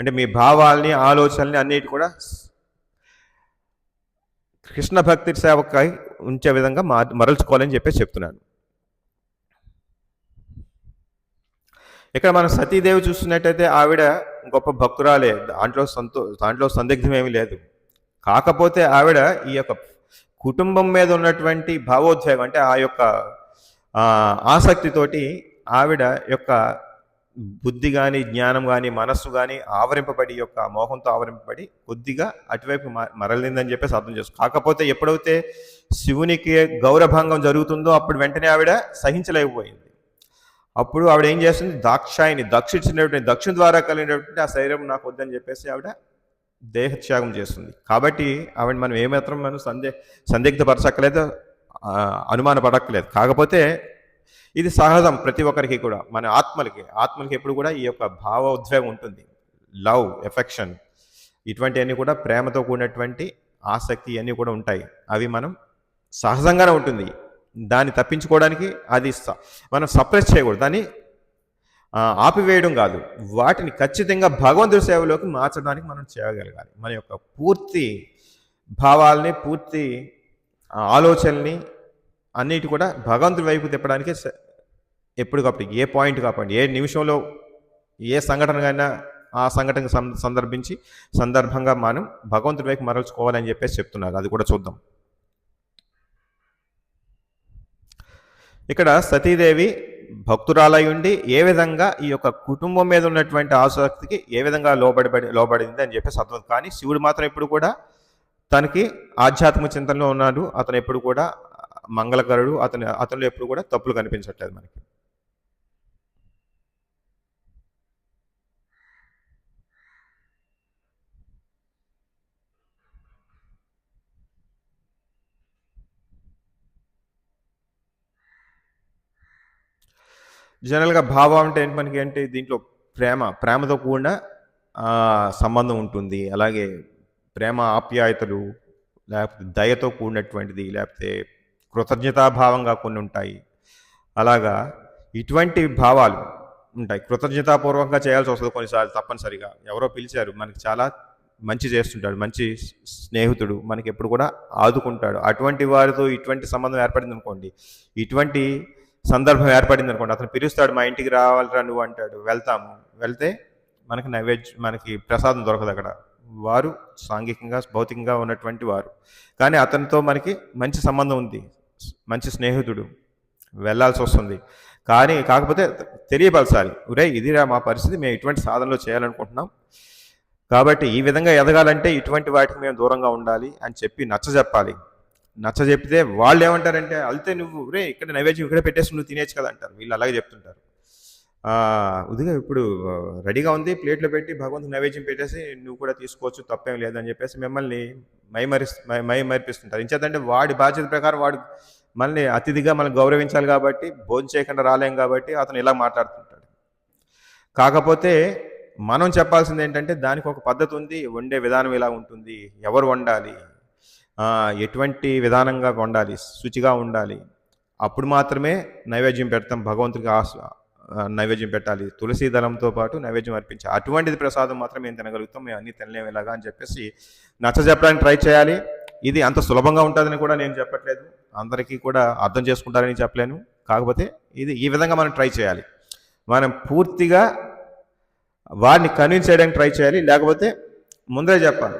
అంటే మీ భావాల్ని, ఆలోచనల్ని అన్నిటి కూడా కృష్ణ భక్తి సేవకై ఉంచే విధంగా మరల్చుకోవాలని చెప్పి చెప్తున్నాను. ఇక్కడ మనం సతీదేవి చూస్తున్నట్టయితే ఆవిడ గొప్ప భక్తురాలే, దాంట్లో సందిగ్ధం ఏమీ లేదు. కాకపోతే ఆవిడ ఈ యొక్క కుటుంబం మీద ఉన్నటువంటి భావోద్వేగం, అంటే ఆ యొక్క ఆసక్తితోటి ఆవిడ యొక్క బుద్ధి కానీ, జ్ఞానం కానీ, మనస్సు కానీ ఆవరింపబడి, యొక్క మోహంతో ఆవరింపబడి కొద్దిగా అటువైపు మరలిందని చెప్పేసి అర్థం చేసుకో. కాకపోతే ఎప్పుడైతే శివునికి గౌరభంగం జరుగుతుందో అప్పుడు వెంటనే ఆవిడ సహించలేకపోయింది. అప్పుడు ఆవిడ ఏం చేస్తుంది? దక్షించినటువంటి దక్షిణ ద్వారా కలిగినటువంటి ఆ శరీరం నాకు వద్దని చెప్పేసి ఆవిడ దేహత్యాగం చేస్తుంది. కాబట్టి ఆవిడ మనం ఏమాత్రం సందిగ్ధపరచక్కలేదు, అనుమానపడక్కలేదు. కాకపోతే ఇది సహజం ప్రతి ఒక్కరికి కూడా, మన ఆత్మలకి ఎప్పుడు కూడా ఈ యొక్క భావోద్వేగం ఉంటుంది. లవ్, ఎఫెక్షన్, ఇటువంటివన్నీ కూడా ప్రేమతో కూడినటువంటి ఆసక్తి అన్నీ కూడా ఉంటాయి. అవి మనం సహజంగానే ఉంటుంది. దాన్ని తప్పించుకోవడానికి అది మనం సప్రెస్ చేయకూడదు, దాన్ని ఆపివేయడం కాదు, వాటిని ఖచ్చితంగా భగవంతుడి సేవలోకి మార్చడానికి మనం చేయగలగాలి. మన యొక్క పూర్తి భావాల్ని, పూర్తి ఆలోచనల్ని అన్నిటి కూడా భగవంతుడి వైపు తిప్పడానికి ఎప్పటికప్పుడు ఏ పాయింట్ కాపాడి, ఏ నిమిషంలో ఏ సంఘటనకైనా ఆ సంఘటనకు సందర్భంగా మనం భగవంతుడి వైపు మరల్చుకోవాలని చెప్పేసి చెప్తున్నారు. అది కూడా చూద్దాం. ఇక్కడ సతీదేవి భక్తురాలై ఉండి ఏ విధంగా ఈ యొక్క కుటుంబం మీద ఉన్నటువంటి ఆసక్తికి ఏ విధంగా లోబడింది అని చెప్పేసి అర్థం. కానీ శివుడు మాత్రం ఎప్పుడు కూడా తనకి ఆధ్యాత్మిక చింతనలో ఉన్నాడు. అతను ఎప్పుడు కూడా మంగళకరుడు, అతనిలో ఎప్పుడు కూడా తప్పులు కనిపించట్లేదు మనకి. జనరల్గా భావం అంటే ఏంటి? మనకి ఏంటి? దీంట్లో ప్రేమతో కూడిన సంబంధం ఉంటుంది. అలాగే ప్రేమ, ఆప్యాయతలు, లేకపోతే దయతో కూడినటువంటిది, లేకపోతే కృతజ్ఞతాభావంగా కొన్ని ఉంటాయి. అలాగా ఇటువంటి భావాలు ఉంటాయి. కృతజ్ఞతాపూర్వకంగా చేయాల్సి వస్తుంది కొన్నిసార్లు తప్పనిసరిగా. ఎవరో పిలిచారు, మనకి చాలా మంచి చేస్తుంటాడు, మంచి స్నేహితుడు, మనకి ఎప్పుడు కూడా ఆదుకుంటాడు. అటువంటి వారితో ఇటువంటి సంబంధం ఏర్పడింది అనుకోండి, ఇటువంటి సందర్భం ఏర్పడింది అనుకోండి, అతను పిలుస్తాడు, మా ఇంటికి రావాలిరా నువ్వు అంటాడు, వెళ్తాము. వెళ్తే మనకి నైవేద్యం, మనకి ప్రసాదం దొరకదు అక్కడ. వారు సాంఘికంగా భౌతికంగా ఉన్నటువంటి వారు, కానీ అతనితో మనకి మంచి సంబంధం ఉంది, మంచి స్నేహితుడు, వెళ్ళాల్సి వస్తుంది. కానీ కాకపోతే తెలియపరచాలి, ఒరే ఇదిరా మా పరిస్థితి, మేము ఇటువంటి సాధనలో చేయాలనుకుంటున్నాం, కాబట్టి ఈ విధంగా ఎదగాలంటే ఇటువంటి వాటికి మేము దూరంగా ఉండాలి అని చెప్పి నచ్చజెప్పాలి. నచ్చజెప్పితే వాళ్ళు ఏమంటారంటే, అల్తే నువ్వు రే ఇక్కడ నైవేద్యం ఇక్కడే పెట్టేసి నువ్వు తినేచ్చు కదా అంటారు. వీళ్ళు అలాగే చెప్తుంటారు. ఉదిగా ఇప్పుడు రెడీగా ఉంది, ప్లేట్లో పెట్టి భగవంతుని నైవేద్యం పెట్టేసి నువ్వు కూడా తీసుకోవచ్చు, తప్పేం లేదని చెప్పేసి మిమ్మల్ని మైమరిపిస్తుంటారు. ఇంచేతంటే వాడి బాధ్యత ప్రకారం వాడు మనల్ని అతిథిగా మనం గౌరవించాలి కాబట్టి, భోజనం చేయకుండా రాలేం కాబట్టి అతను ఇలా మాట్లాడుతుంటాడు. కాకపోతే మనం చెప్పాల్సింది ఏంటంటే, దానికి ఒక పద్ధతి ఉంది, వండే విధానం ఇలా ఉంటుంది, ఎవరు వండాలి, ఎటువంటి విధానంగా వండాలి, శుచిగా ఉండాలి, అప్పుడు మాత్రమే నైవేద్యం పెడతాం, భగవంతుడికి నైవేద్యం పెట్టాలి, తులసి దళంతో పాటు నైవేద్యం అర్పించాలి, అటువంటిది ప్రసాదం మాత్రం మేము తినగలుగుతాం, మేము అన్నీ తినలేము ఇలాగా అని చెప్పేసి నచ్చజెప్పడానికి ట్రై చేయాలి. ఇది అంత సులభంగా ఉంటుందని కూడా నేను చెప్పట్లేదు, అందరికీ కూడా అర్థం చేసుకుంటారని చెప్పలేను. కాకపోతే ఇది ఈ విధంగా మనం ట్రై చేయాలి, మనం పూర్తిగా వారిని కన్విన్స్ చేయడానికి ట్రై చేయాలి. లేకపోతే ముందే చెప్పాలి,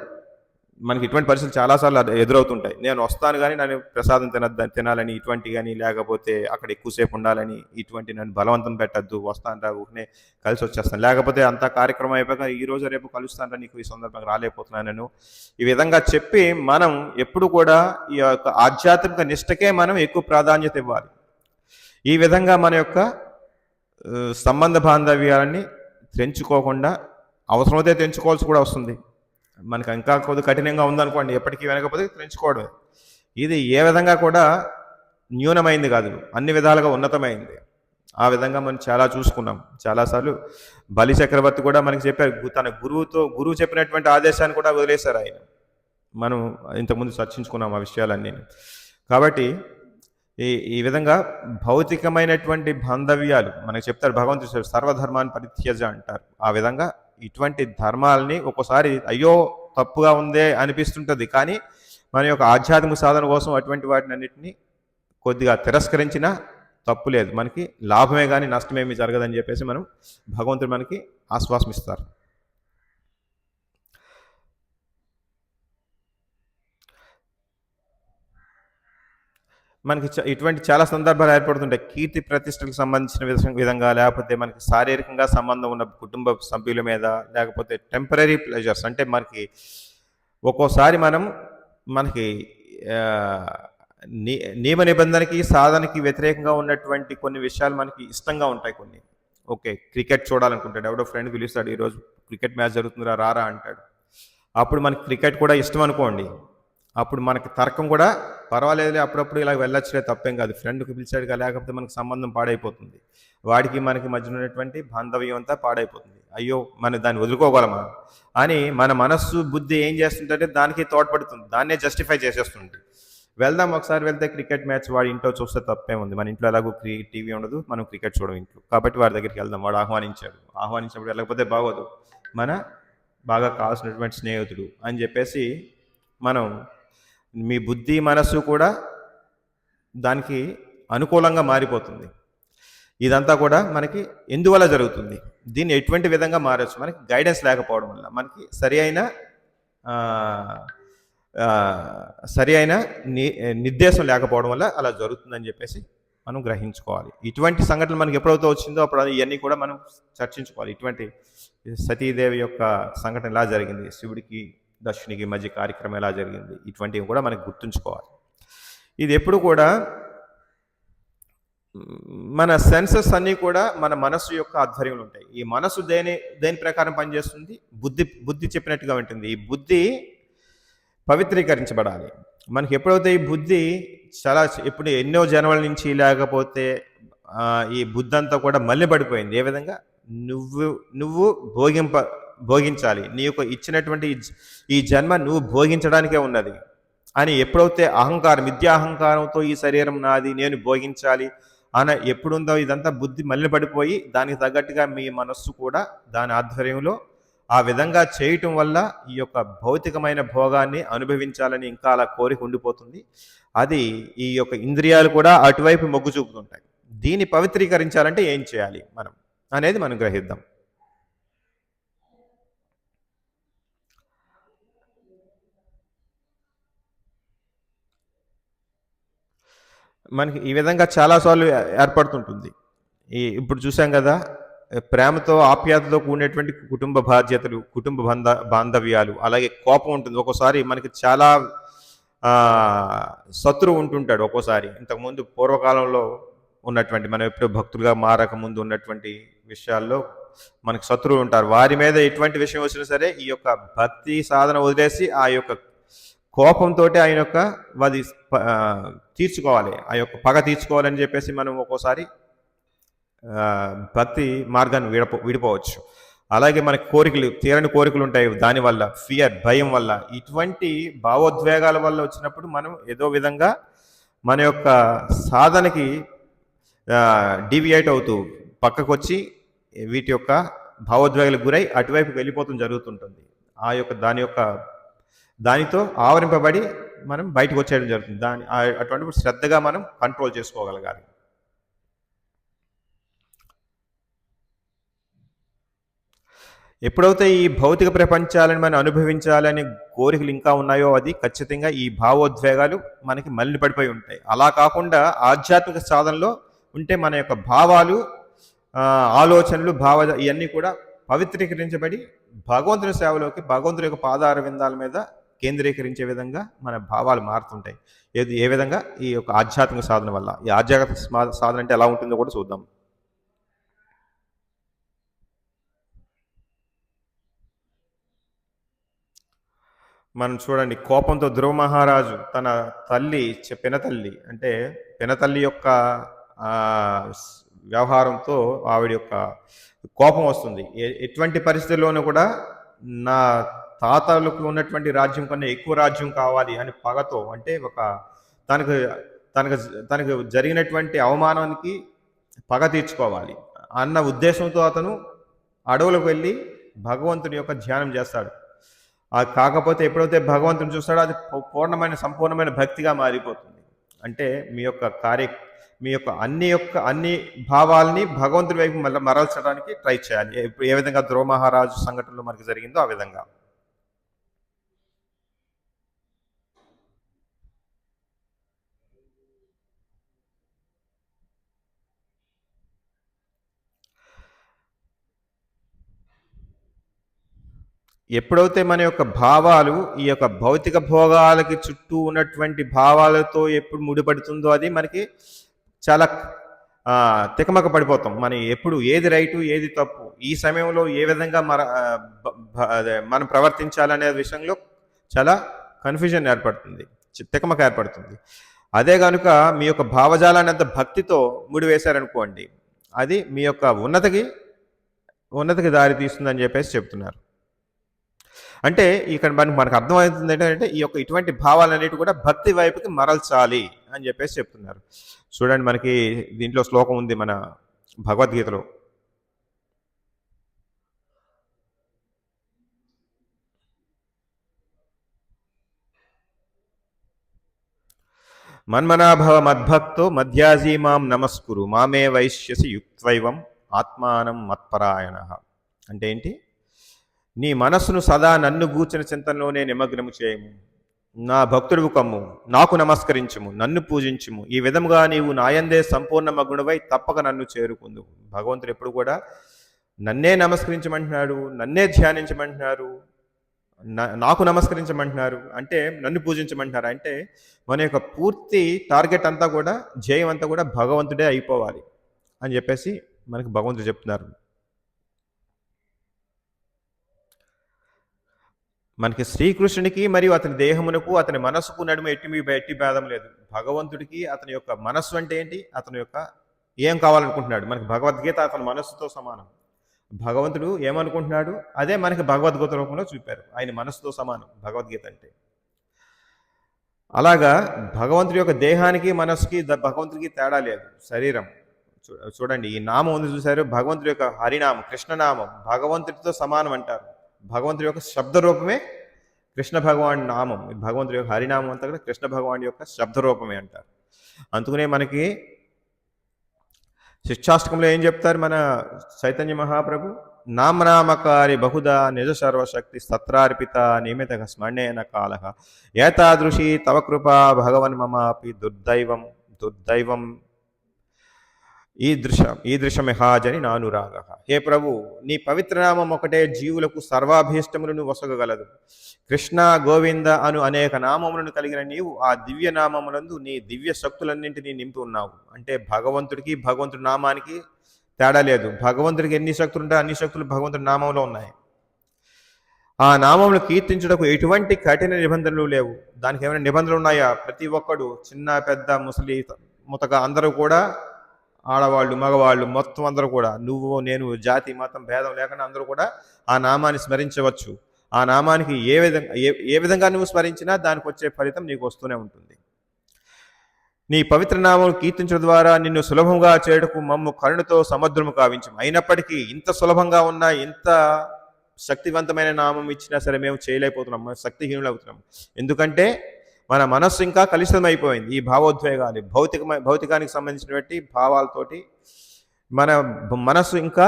మనకి ఇటువంటి పరిస్థితులు చాలాసార్లు ఎదురవుతుంటాయి, నేను వస్తాను కానీ నన్ను ప్రసాదం తినాలని ఇటువంటి కానీ, లేకపోతే అక్కడ ఎక్కువసేపు ఉండాలని ఇటువంటి, నన్ను బలవంతం పెట్టద్దు, వస్తాను రా ఊరినే కలిసి వచ్చేస్తాను, లేకపోతే అంత కార్యక్రమం అయిపోయాక ఈ రోజు రేపు కలుస్తాను రా, నీకు ఈ సందర్భంగా రాలేకపోతున్నాను నేను, ఈ విధంగా చెప్పి మనం ఎప్పుడు కూడా ఈ యొక్క ఆధ్యాత్మిక నిష్టకే మనం ఎక్కువ ప్రాధాన్యత ఇవ్వాలి. ఈ విధంగా మన యొక్క సంబంధ బాంధవ్యాలని తెంచుకోకుండా, అవసరమైతే తెంచుకోవాల్సి కూడా వస్తుంది, మనకు ఇంకా కొద్ది కఠినంగా ఉందనుకోండి, ఎప్పటికీ వెనకపోతే తెంచుకోవడం, ఇది ఏ విధంగా కూడా న్యూనమైంది కాదు, అన్ని విధాలుగా ఉన్నతమైంది. ఆ విధంగా మనం చాలా చూసుకున్నాం. చాలాసార్లు బలి చక్రవర్తి కూడా మనకి చెప్పారు, తన గురువు చెప్పినటువంటి ఆదేశాన్ని కూడా వదిలేశారు ఆయన. మనం ఇంతకుముందు చర్చించుకున్నాం ఆ విషయాలన్నీ. కాబట్టి ఈ విధంగా భౌతికమైనటువంటి బాంధవ్యాలు మనకు చెప్తారు, భగవంతుడు సర్వధర్మాన్ని పరిత్యజ అంటారు. ఆ విధంగా ఇటువంటి ధర్మాలని ఒక్కోసారి అయ్యో తప్పుగా ఉందే అనిపిస్తుంటుంది, కానీ మన యొక్క ఆధ్యాత్మిక సాధన కోసం అటువంటి వాటిని అన్నింటినీ కొద్దిగా తిరస్కరించినా తప్పు లేదు, మనకి లాభమే కానీ నష్టమేమీ జరగదని చెప్పేసి మనం భగవంతుడు మనకి ఆశ్వాసం ఇస్తారు. మనకి ఇటువంటి చాలా సందర్భాలు ఏర్పడుతుంటాయి, కీర్తి ప్రతిష్టలకు సంబంధించిన విధంగా, లేకపోతే మనకి శారీరకంగా సంబంధం ఉన్న కుటుంబ సభ్యుల మీద, లేకపోతే టెంపరీ ప్లెజర్స్, అంటే మనకి ఒక్కోసారి మనకి నియమ నిబంధనకి సాధనకి వ్యతిరేకంగా ఉన్నటువంటి కొన్ని విషయాలు మనకి ఇష్టంగా ఉంటాయి కొన్ని. ఓకే, క్రికెట్ చూడాలనుకుంటాడు, ఎవడో ఫ్రెండ్ పిలుస్తాడు, ఈరోజు క్రికెట్ మ్యాచ్ జరుగుతుందిరా రారా అంటాడు, అప్పుడు మనకి క్రికెట్ కూడా ఇష్టం అనుకోండి, అప్పుడు మనకి తర్కం కూడా పర్వాలేదులే, అప్పుడప్పుడు ఇలా వెళ్ళొచ్చులే, తప్పేం కాదు, ఫ్రెండ్కి పిలిచాడుగా, లేకపోతే మనకి సంబంధం పాడైపోతుంది, వాడికి మనకి మధ్య ఉన్నటువంటి బాంధవ్యం అంతా పాడైపోతుంది, అయ్యో మనం దాన్ని వదులుకోగలమా అని మన మనస్సు బుద్ధి ఏం చేస్తుంటే దానికి తోడ్పడుతుంది, దాన్నే జస్టిఫై చేసేస్తుంది. వెళ్దాం, ఒకసారి వెళ్తే క్రికెట్ మ్యాచ్ వాడి ఇంట్లో చూస్తే తప్పే ఉంది, మన ఇంట్లో ఎలాగో టీవీ ఉండదు, మనం క్రికెట్ చూడం ఇంట్లో, కాబట్టి వాడి దగ్గరికి వెళ్దాం, వాడు ఆహ్వానించినప్పుడు వెళ్ళకపోతే బాగోదు, మన బాగా కావాల్సినటువంటి స్నేహితుడు అని చెప్పేసి మనం, మీ బుద్ధి మనస్సు కూడా దానికి అనుకూలంగా మారిపోతుంది. ఇదంతా కూడా మనకి ఎందువల్ల జరుగుతుంది, దీన్ని ఎటువంటి విధంగా మారచ్చు, మనకి గైడెన్స్ లేకపోవడం వల్ల, మనకి సరి అయిన నిర్దేశం లేకపోవడం వల్ల అలా జరుగుతుందని చెప్పేసి మనం గ్రహించుకోవాలి. ఇటువంటి సంఘటనలు మనకి ఎప్పుడైతే వచ్చిందో అప్పుడు ఇవన్నీ కూడా మనం చర్చించుకోవాలి. ఇటువంటి సతీదేవి యొక్క సంఘటన ఎలా జరిగింది, శివుడికి దక్షునికి మధ్య కార్యక్రమం ఎలా జరిగింది, ఇటువంటివి కూడా మనకు గుర్తుంచుకోవాలి. ఇది ఎప్పుడు కూడా మన సెన్సెస్ అన్నీ కూడా మన మనస్సు యొక్క ఆధ్వర్యంలో ఉంటాయి. ఈ మనస్సు దేని ప్రకారం పనిచేస్తుంది, బుద్ధి చెప్పినట్టుగా ఉంటుంది. ఈ బుద్ధి పవిత్రీకరించబడాలి. మనకి ఎప్పుడైతే ఈ బుద్ధి ఇప్పుడు ఎన్నో జన్మల నుంచి, లేకపోతే ఈ బుద్ధి అంతా కూడా మళ్ళీ పడిపోయింది. ఏ విధంగా, నువ్వు భోగించాలి, నీ యొక్క ఇచ్చినటువంటి ఈ జన్మ నువ్వు భోగించడానికే ఉన్నది అని ఎప్పుడైతే మిథ్యాహంకారంతో ఈ శరీరం నాది, నేను భోగించాలి అని ఎప్పుడుందో ఇదంతా బుద్ధి మళ్ళీ పడిపోయి, దానికి తగ్గట్టుగా మీ మనస్సు కూడా దాని ఆధ్వర్యంలో ఆ విధంగా చేయటం వల్ల ఈ యొక్క భౌతికమైన భోగాన్ని అనుభవించాలని ఇంకా అలా కోరిక ఉండిపోతుంది. అది ఈ యొక్క ఇంద్రియాలు కూడా అటువైపు మొగ్గు చూపుతుంటాయి. దీన్ని పవిత్రీకరించాలంటే ఏం చేయాలి మనం అనేది మనం గ్రహిద్దాం. మనకి ఈ విధంగా చాలాసార్లు ఏర్పడుతుంటుంది. ఇప్పుడు చూసాం కదా! ప్రేమతో, ఆప్యాయతతో కూడినటువంటి కుటుంబ బాధ్యతలు, కుటుంబ బాంధవ్యాలు, అలాగే కోపం ఉంటుంది. ఒక్కోసారి మనకి చాలా శత్రువు ఉంటుంటాడు ఒక్కోసారి. ఇంతకుముందు పూర్వకాలంలో ఉన్నటువంటి, మనం ఎప్పుడూ భక్తులుగా మారకముందు ఉన్నటువంటి విషయాల్లో మనకు శత్రువులు ఉంటారు. వారి మీద ఎటువంటి విషయం వచ్చినా సరే ఈ యొక్క భక్తి సాధన వదిలేసి ఆ యొక్క కోపంతో ఆయన యొక్క అది తీర్చుకోవాలి, ఆ యొక్క పగ తీర్చుకోవాలని చెప్పేసి మనం ఒక్కోసారి భక్తి మార్గాన్ని విడిపోవచ్చు. అలాగే మనకి కోరికలు, తీరని కోరికలు ఉంటాయి, దానివల్ల ఫియర్, భయం వల్ల, ఇటువంటి భావోద్వేగాల వల్ల వచ్చినప్పుడు మనం ఏదో విధంగా మన యొక్క సాధనకి డీవియేట్ అవుతూ పక్కకు వచ్చి వీటి యొక్క భావోద్వేగాలకు గురై అటువైపు వెళ్ళిపోవడం జరుగుతుంటుంది. ఆ యొక్క దానితో ఆవరింపబడి మనం బయటకు వచ్చేయడం జరుగుతుంది. అటువంటి శ్రద్ధగా మనం కంట్రోల్ చేసుకోగలగాలి. ఎప్పుడైతే ఈ భౌతిక ప్రపంచాలను మనం అనుభవించాలని కోరికలు ఇంకా ఉన్నాయో అది ఖచ్చితంగా ఈ భావోద్వేగాలు మనకి మళ్ళీ పడిపోయి ఉంటాయి. అలా కాకుండా ఆధ్యాత్మిక సాధనలో ఉంటే మన యొక్క భావాలు, ఆలోచనలు, ఇవన్నీ కూడా పవిత్రీకరించబడి భగవంతుని సేవలోకి, భగవంతుని యొక్క పాదార విందాల మీద కేంద్రీకరించే విధంగా మన భావాలు మారుతుంటాయి. ఏ విధంగా? ఈ యొక్క ఆధ్యాత్మిక సాధన వల్ల. ఈ ఆధ్యాత్మిక సాధన అంటే ఎలా ఉంటుందో కూడా చూద్దాం. మనం చూడండి, కోపంతో ధ్రువ మహారాజు తన తల్లి, పినతల్లి అంటే పినతల్లి యొక్క వ్యవహారంతో ఆవిడ యొక్క కోపం వస్తుంది. ఎటువంటి పరిస్థితుల్లోనూ కూడా నా తాతలకు ఉన్నటువంటి రాజ్యం కన్నా ఎక్కువ రాజ్యం కావాలి అని పగతో, అంటే ఒక తనకు తనకు తనకు జరిగినటువంటి అవమానానికి పగ తీర్చుకోవాలి అన్న ఉద్దేశంతో అతను అడవులకు వెళ్ళి భగవంతుని యొక్క ధ్యానం చేస్తాడు. కాకపోతే ఎప్పుడైతే భగవంతుని చూస్తాడో అది సంపూర్ణమైన భక్తిగా మారిపోతుంది. అంటే మీ యొక్క అన్ని భావాల్ని భగవంతుడి వైపు మరల్చడానికి ట్రై చేయాలి. ఏ విధంగా ధ్రువ మహారాజు సంఘటనలో మనకి జరిగిందో ఆ విధంగా. ఎప్పుడైతే మన యొక్క భావాలు ఈ యొక్క భౌతిక భోగాలకి చుట్టూ ఉన్నటువంటి భావాలతో ఎప్పుడు ముడిపడుతుందో అది మనకి చాలా తికమక పడిపోతాం. మనం ఎప్పుడు ఏది రైటు, ఏది తప్పు, ఈ సమయంలో ఏ విధంగా మనం ప్రవర్తించాలనే విషయంలో చాలా కన్ఫ్యూజన్ ఏర్పడుతుంది, తికమక ఏర్పడుతుంది. అదే కనుక మీ యొక్క భావజాలాన్ని అంత భక్తితో ముడివేశారనుకోండి, అది మీ యొక్క ఉన్నతికి దారి తీస్తుందని చెప్పేసి చెప్తున్నారు. అంటే ఇక్కడ మనకు అర్థమవుతుంది ఏంటంటే ఈ యొక్క ఇటువంటి భావాలన్నిటి కూడా భక్తి వైపుకి మరల్చాలి అని చెప్పేసి చెప్తున్నారు. చూడండి, మనకి దీంట్లో శ్లోకం ఉంది మన భగవద్గీతలో. మన్మనాభవ మద్భక్తో మధ్యాజీ మాం నమస్కురు మామే వైశ్యసి యుక్త్వైవం ఆత్మానం మత్పరాయణ. అంటే ఏంటి? నీ మనస్సును సదా నన్ను గూర్చిన చింతనలోనే నిమగ్నము చేయము, నా భక్తుడు కమ్ము, నాకు నమస్కరించుము, నన్ను పూజించుము, ఈ విధముగా నీవు నాయందే సంపూర్ణ మగ్నుడవై తప్పక నన్ను చేరుకుందు. భగవంతుడు ఎప్పుడు కూడా నన్నే నమస్కరించమంటున్నాడు, నన్నే ధ్యానించమంటున్నారు, నాకు నమస్కరించమంటున్నారు, అంటే నన్ను పూజించమంటున్నారు. అంటే మన యొక్క పూర్తి టార్గెట్ అంతా కూడా, జయం అంతా కూడా భగవంతుడే అయిపోవాలి అని చెప్పేసి మనకు భగవంతుడు చెప్తున్నారు. మనకి శ్రీకృష్ణునికి మరియు అతని దేహమునకు, అతని మనస్సుకు నడుమ ఎట్టి భేదం లేదు. భగవంతుడికి అతని యొక్క మనస్సు అంటే ఏంటి, అతని యొక్క ఏం కావాలనుకుంటున్నాడు, మనకి భగవద్గీత అతని మనస్సుతో సమానం. భగవంతుడు ఏమనుకుంటున్నాడు అదే మనకి భగవద్గీత రూపంలో చూపారు. ఆయన మనస్సుతో సమానం భగవద్గీత అంటే. అలాగా భగవంతుడి యొక్క దేహానికి, మనస్సుకి, భగవంతుడికి తేడా లేదు. శరీరం చూడండి, ఈ నామం ఉంది చూశారు, భగవంతుడి యొక్క హరినామం, కృష్ణనామం భగవంతుడితో సమానం అంటారు. భగవంతుడి యొక్క శబ్ద రూపమే కృష్ణ భగవాన్ నామం. భగవంతుడి యొక్క హరినామం అంతా కూడా కృష్ణ భగవాన్ యొక్క శబ్ద రూపమే అంటారు. అందుకనే మనకి శిక్షాష్టకంలో ఏం చెప్తారు మన చైతన్య మహాప్రభు? నామనామకారి బహుదా నిజ సర్వశక్తి సత్రార్పిత నియమిత స్మరణేన కాల ఏతాదృశీ తవ కృపా భగవన్ మమాపి దుర్దైవం దుర్దైవం ఈదృశమిహాజని నానురాగ. హే ప్రభు, నీ పవిత్రనామం ఒకటే జీవులకు సర్వాభీష్టములను వసగగలదు. కృష్ణ గోవింద అను అనేక నామములను కలిగిన నీవు ఆ దివ్య నామములందు నీ దివ్య శక్తులన్నింటినీ నింపి ఉన్నావు. అంటే భగవంతుడికి భగవంతుడి నామానికి తేడా లేదు. భగవంతుడికి ఎన్ని శక్తులు ఉంటాయో అన్ని శక్తులు భగవంతుడి నామంలో ఉన్నాయి. ఆ నామములు కీర్తించుటకు ఎటువంటి కఠిన నిబంధనలు లేవు. దానికి ఏమైనా నిబంధనలు ఉన్నాయా? ప్రతి ఒక్కడు, చిన్న పెద్ద ముసలి ముతక అందరూ కూడా, ఆడవాళ్ళు మగవాళ్ళు మొత్తం అందరూ కూడా, నువ్వు నేను జాతి మతం భేదం లేకుండా అందరూ కూడా ఆ నామాన్ని స్మరించవచ్చు. ఆ నామానికి ఏ విధంగా నువ్వు స్మరించినా దానికి వచ్చే ఫలితం నీకు వస్తూనే ఉంటుంది. నీ పవిత్ర నామం కీర్తించడం ద్వారా నిన్ను సులభంగా చేయటకు మమ్ము కరుణతో సముద్రము కావించం. అయినప్పటికీ ఇంత సులభంగా ఉన్నా, ఇంత శక్తివంతమైన నామం ఇచ్చినా సరే మేము చేయలేకపోతున్నాం, శక్తిహీనులు అవుతున్నాం. ఎందుకంటే మన మనస్సు ఇంకా కలుషితమైపోయింది. ఈ భావోద్వేగాలు, భౌతికానికి సంబంధించినటువంటి భావాలతోటి మన మనస్సు ఇంకా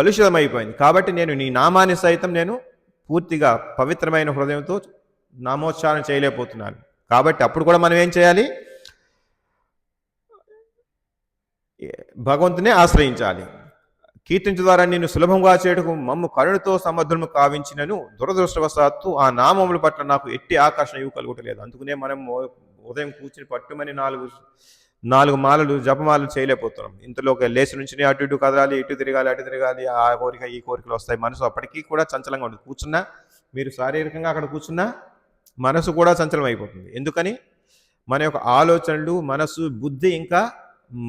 కలుషితమైపోయింది. కాబట్టి నేను నీ నామాన్ని సైతం నేను పూర్తిగా పవిత్రమైన హృదయంతో నామోచ్చారణ చేయలేకపోతున్నాను. కాబట్టి అప్పుడు కూడా మనం ఏం చేయాలి? భగవంతునే ఆశ్రయించాలి. కీర్తించు ద్వారా నిన్ను సులభంగా చేయటకు మమ్ము కరుణతో సమర్థులను కావించినను దురదృష్టవశాత్తు ఆ నామముల పట్ల నాకు ఎట్టి ఆకర్షణ కలుగుటలేదు. అందుకనే మనం ఉదయం కూర్చుని పట్టుమని నాలుగు మాలలు జపమాలలు చేయలేకపోతున్నాం. ఇంతలో లేచి నుంచి అటు ఇటు కదలాలి, ఇటు తిరగాలి, అటు తిరగాలి, ఆ కోరిక ఈ కోరికలు వస్తాయి. మనసు అప్పటికీ కూడా చంచలంగా ఉంటుంది. కూర్చున్నా, మీరు శారీరకంగా అక్కడ కూర్చున్నా మనసు కూడా చంచలం అయిపోతుంది. ఎందుకని? మన యొక్క ఆలోచనలు, మనసు, బుద్ధి ఇంకా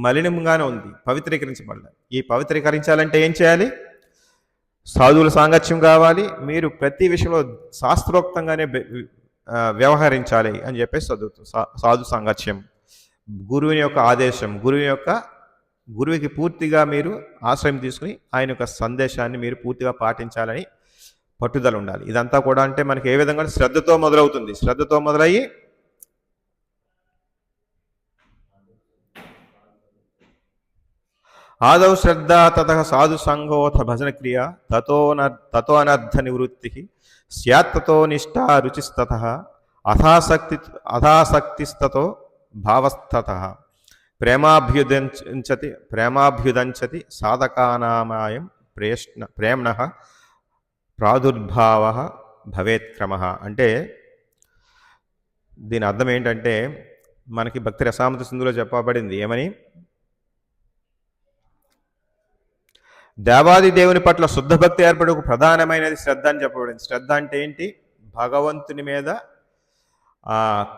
మలినంగానే ఉంది, పవిత్రీకరించబడాలి. ఈ పవిత్రీకరించాలంటే ఏం చేయాలి? సాధువుల సాంగత్యం కావాలి. మీరు ప్రతి విషయంలో శాస్త్రోక్తంగానే వ్యవహరించాలి అని చెప్పేసి చదువుతుంది. సాధు సాంగత్యం, గురువుని యొక్క ఆదేశం, గురువుకి పూర్తిగా మీరు ఆశ్రయం తీసుకుని ఆయన యొక్క సందేశాన్ని మీరు పూర్తిగా పాటించాలని పట్టుదల ఉండాలి. ఇదంతా కూడా అంటే మనకి ఏ విధంగా శ్రద్ధతో మొదలవుతుంది. శ్రద్ధతో మొదలయ్యి ఆదౌ శ్రద్ధ తత సాధు సంగోథ భజన క్రియ తతో అనర్థ నివృత్తి స్యాత్తతో నిష్ఠా రుచిస్తత అథాసక్తిస్తతో భావస్తత ప్రేమాభ్యుదంచతి సాధకానామాయం ప్రేమ్ణ ప్రాదుర్భావ భవేత్క్రమ. అంటే దీని అర్థం ఏంటంటే మనకి భక్తి రసామృత సింధులో చెప్పబడింది ఏమని? దేవాది దేవుని పట్ల శుద్ధ భక్తి ఏర్పడకు ప్రధానమైనది శ్రద్ధ అని చెప్పబడింది. శ్రద్ధ అంటే ఏంటి? భగవంతుని మీద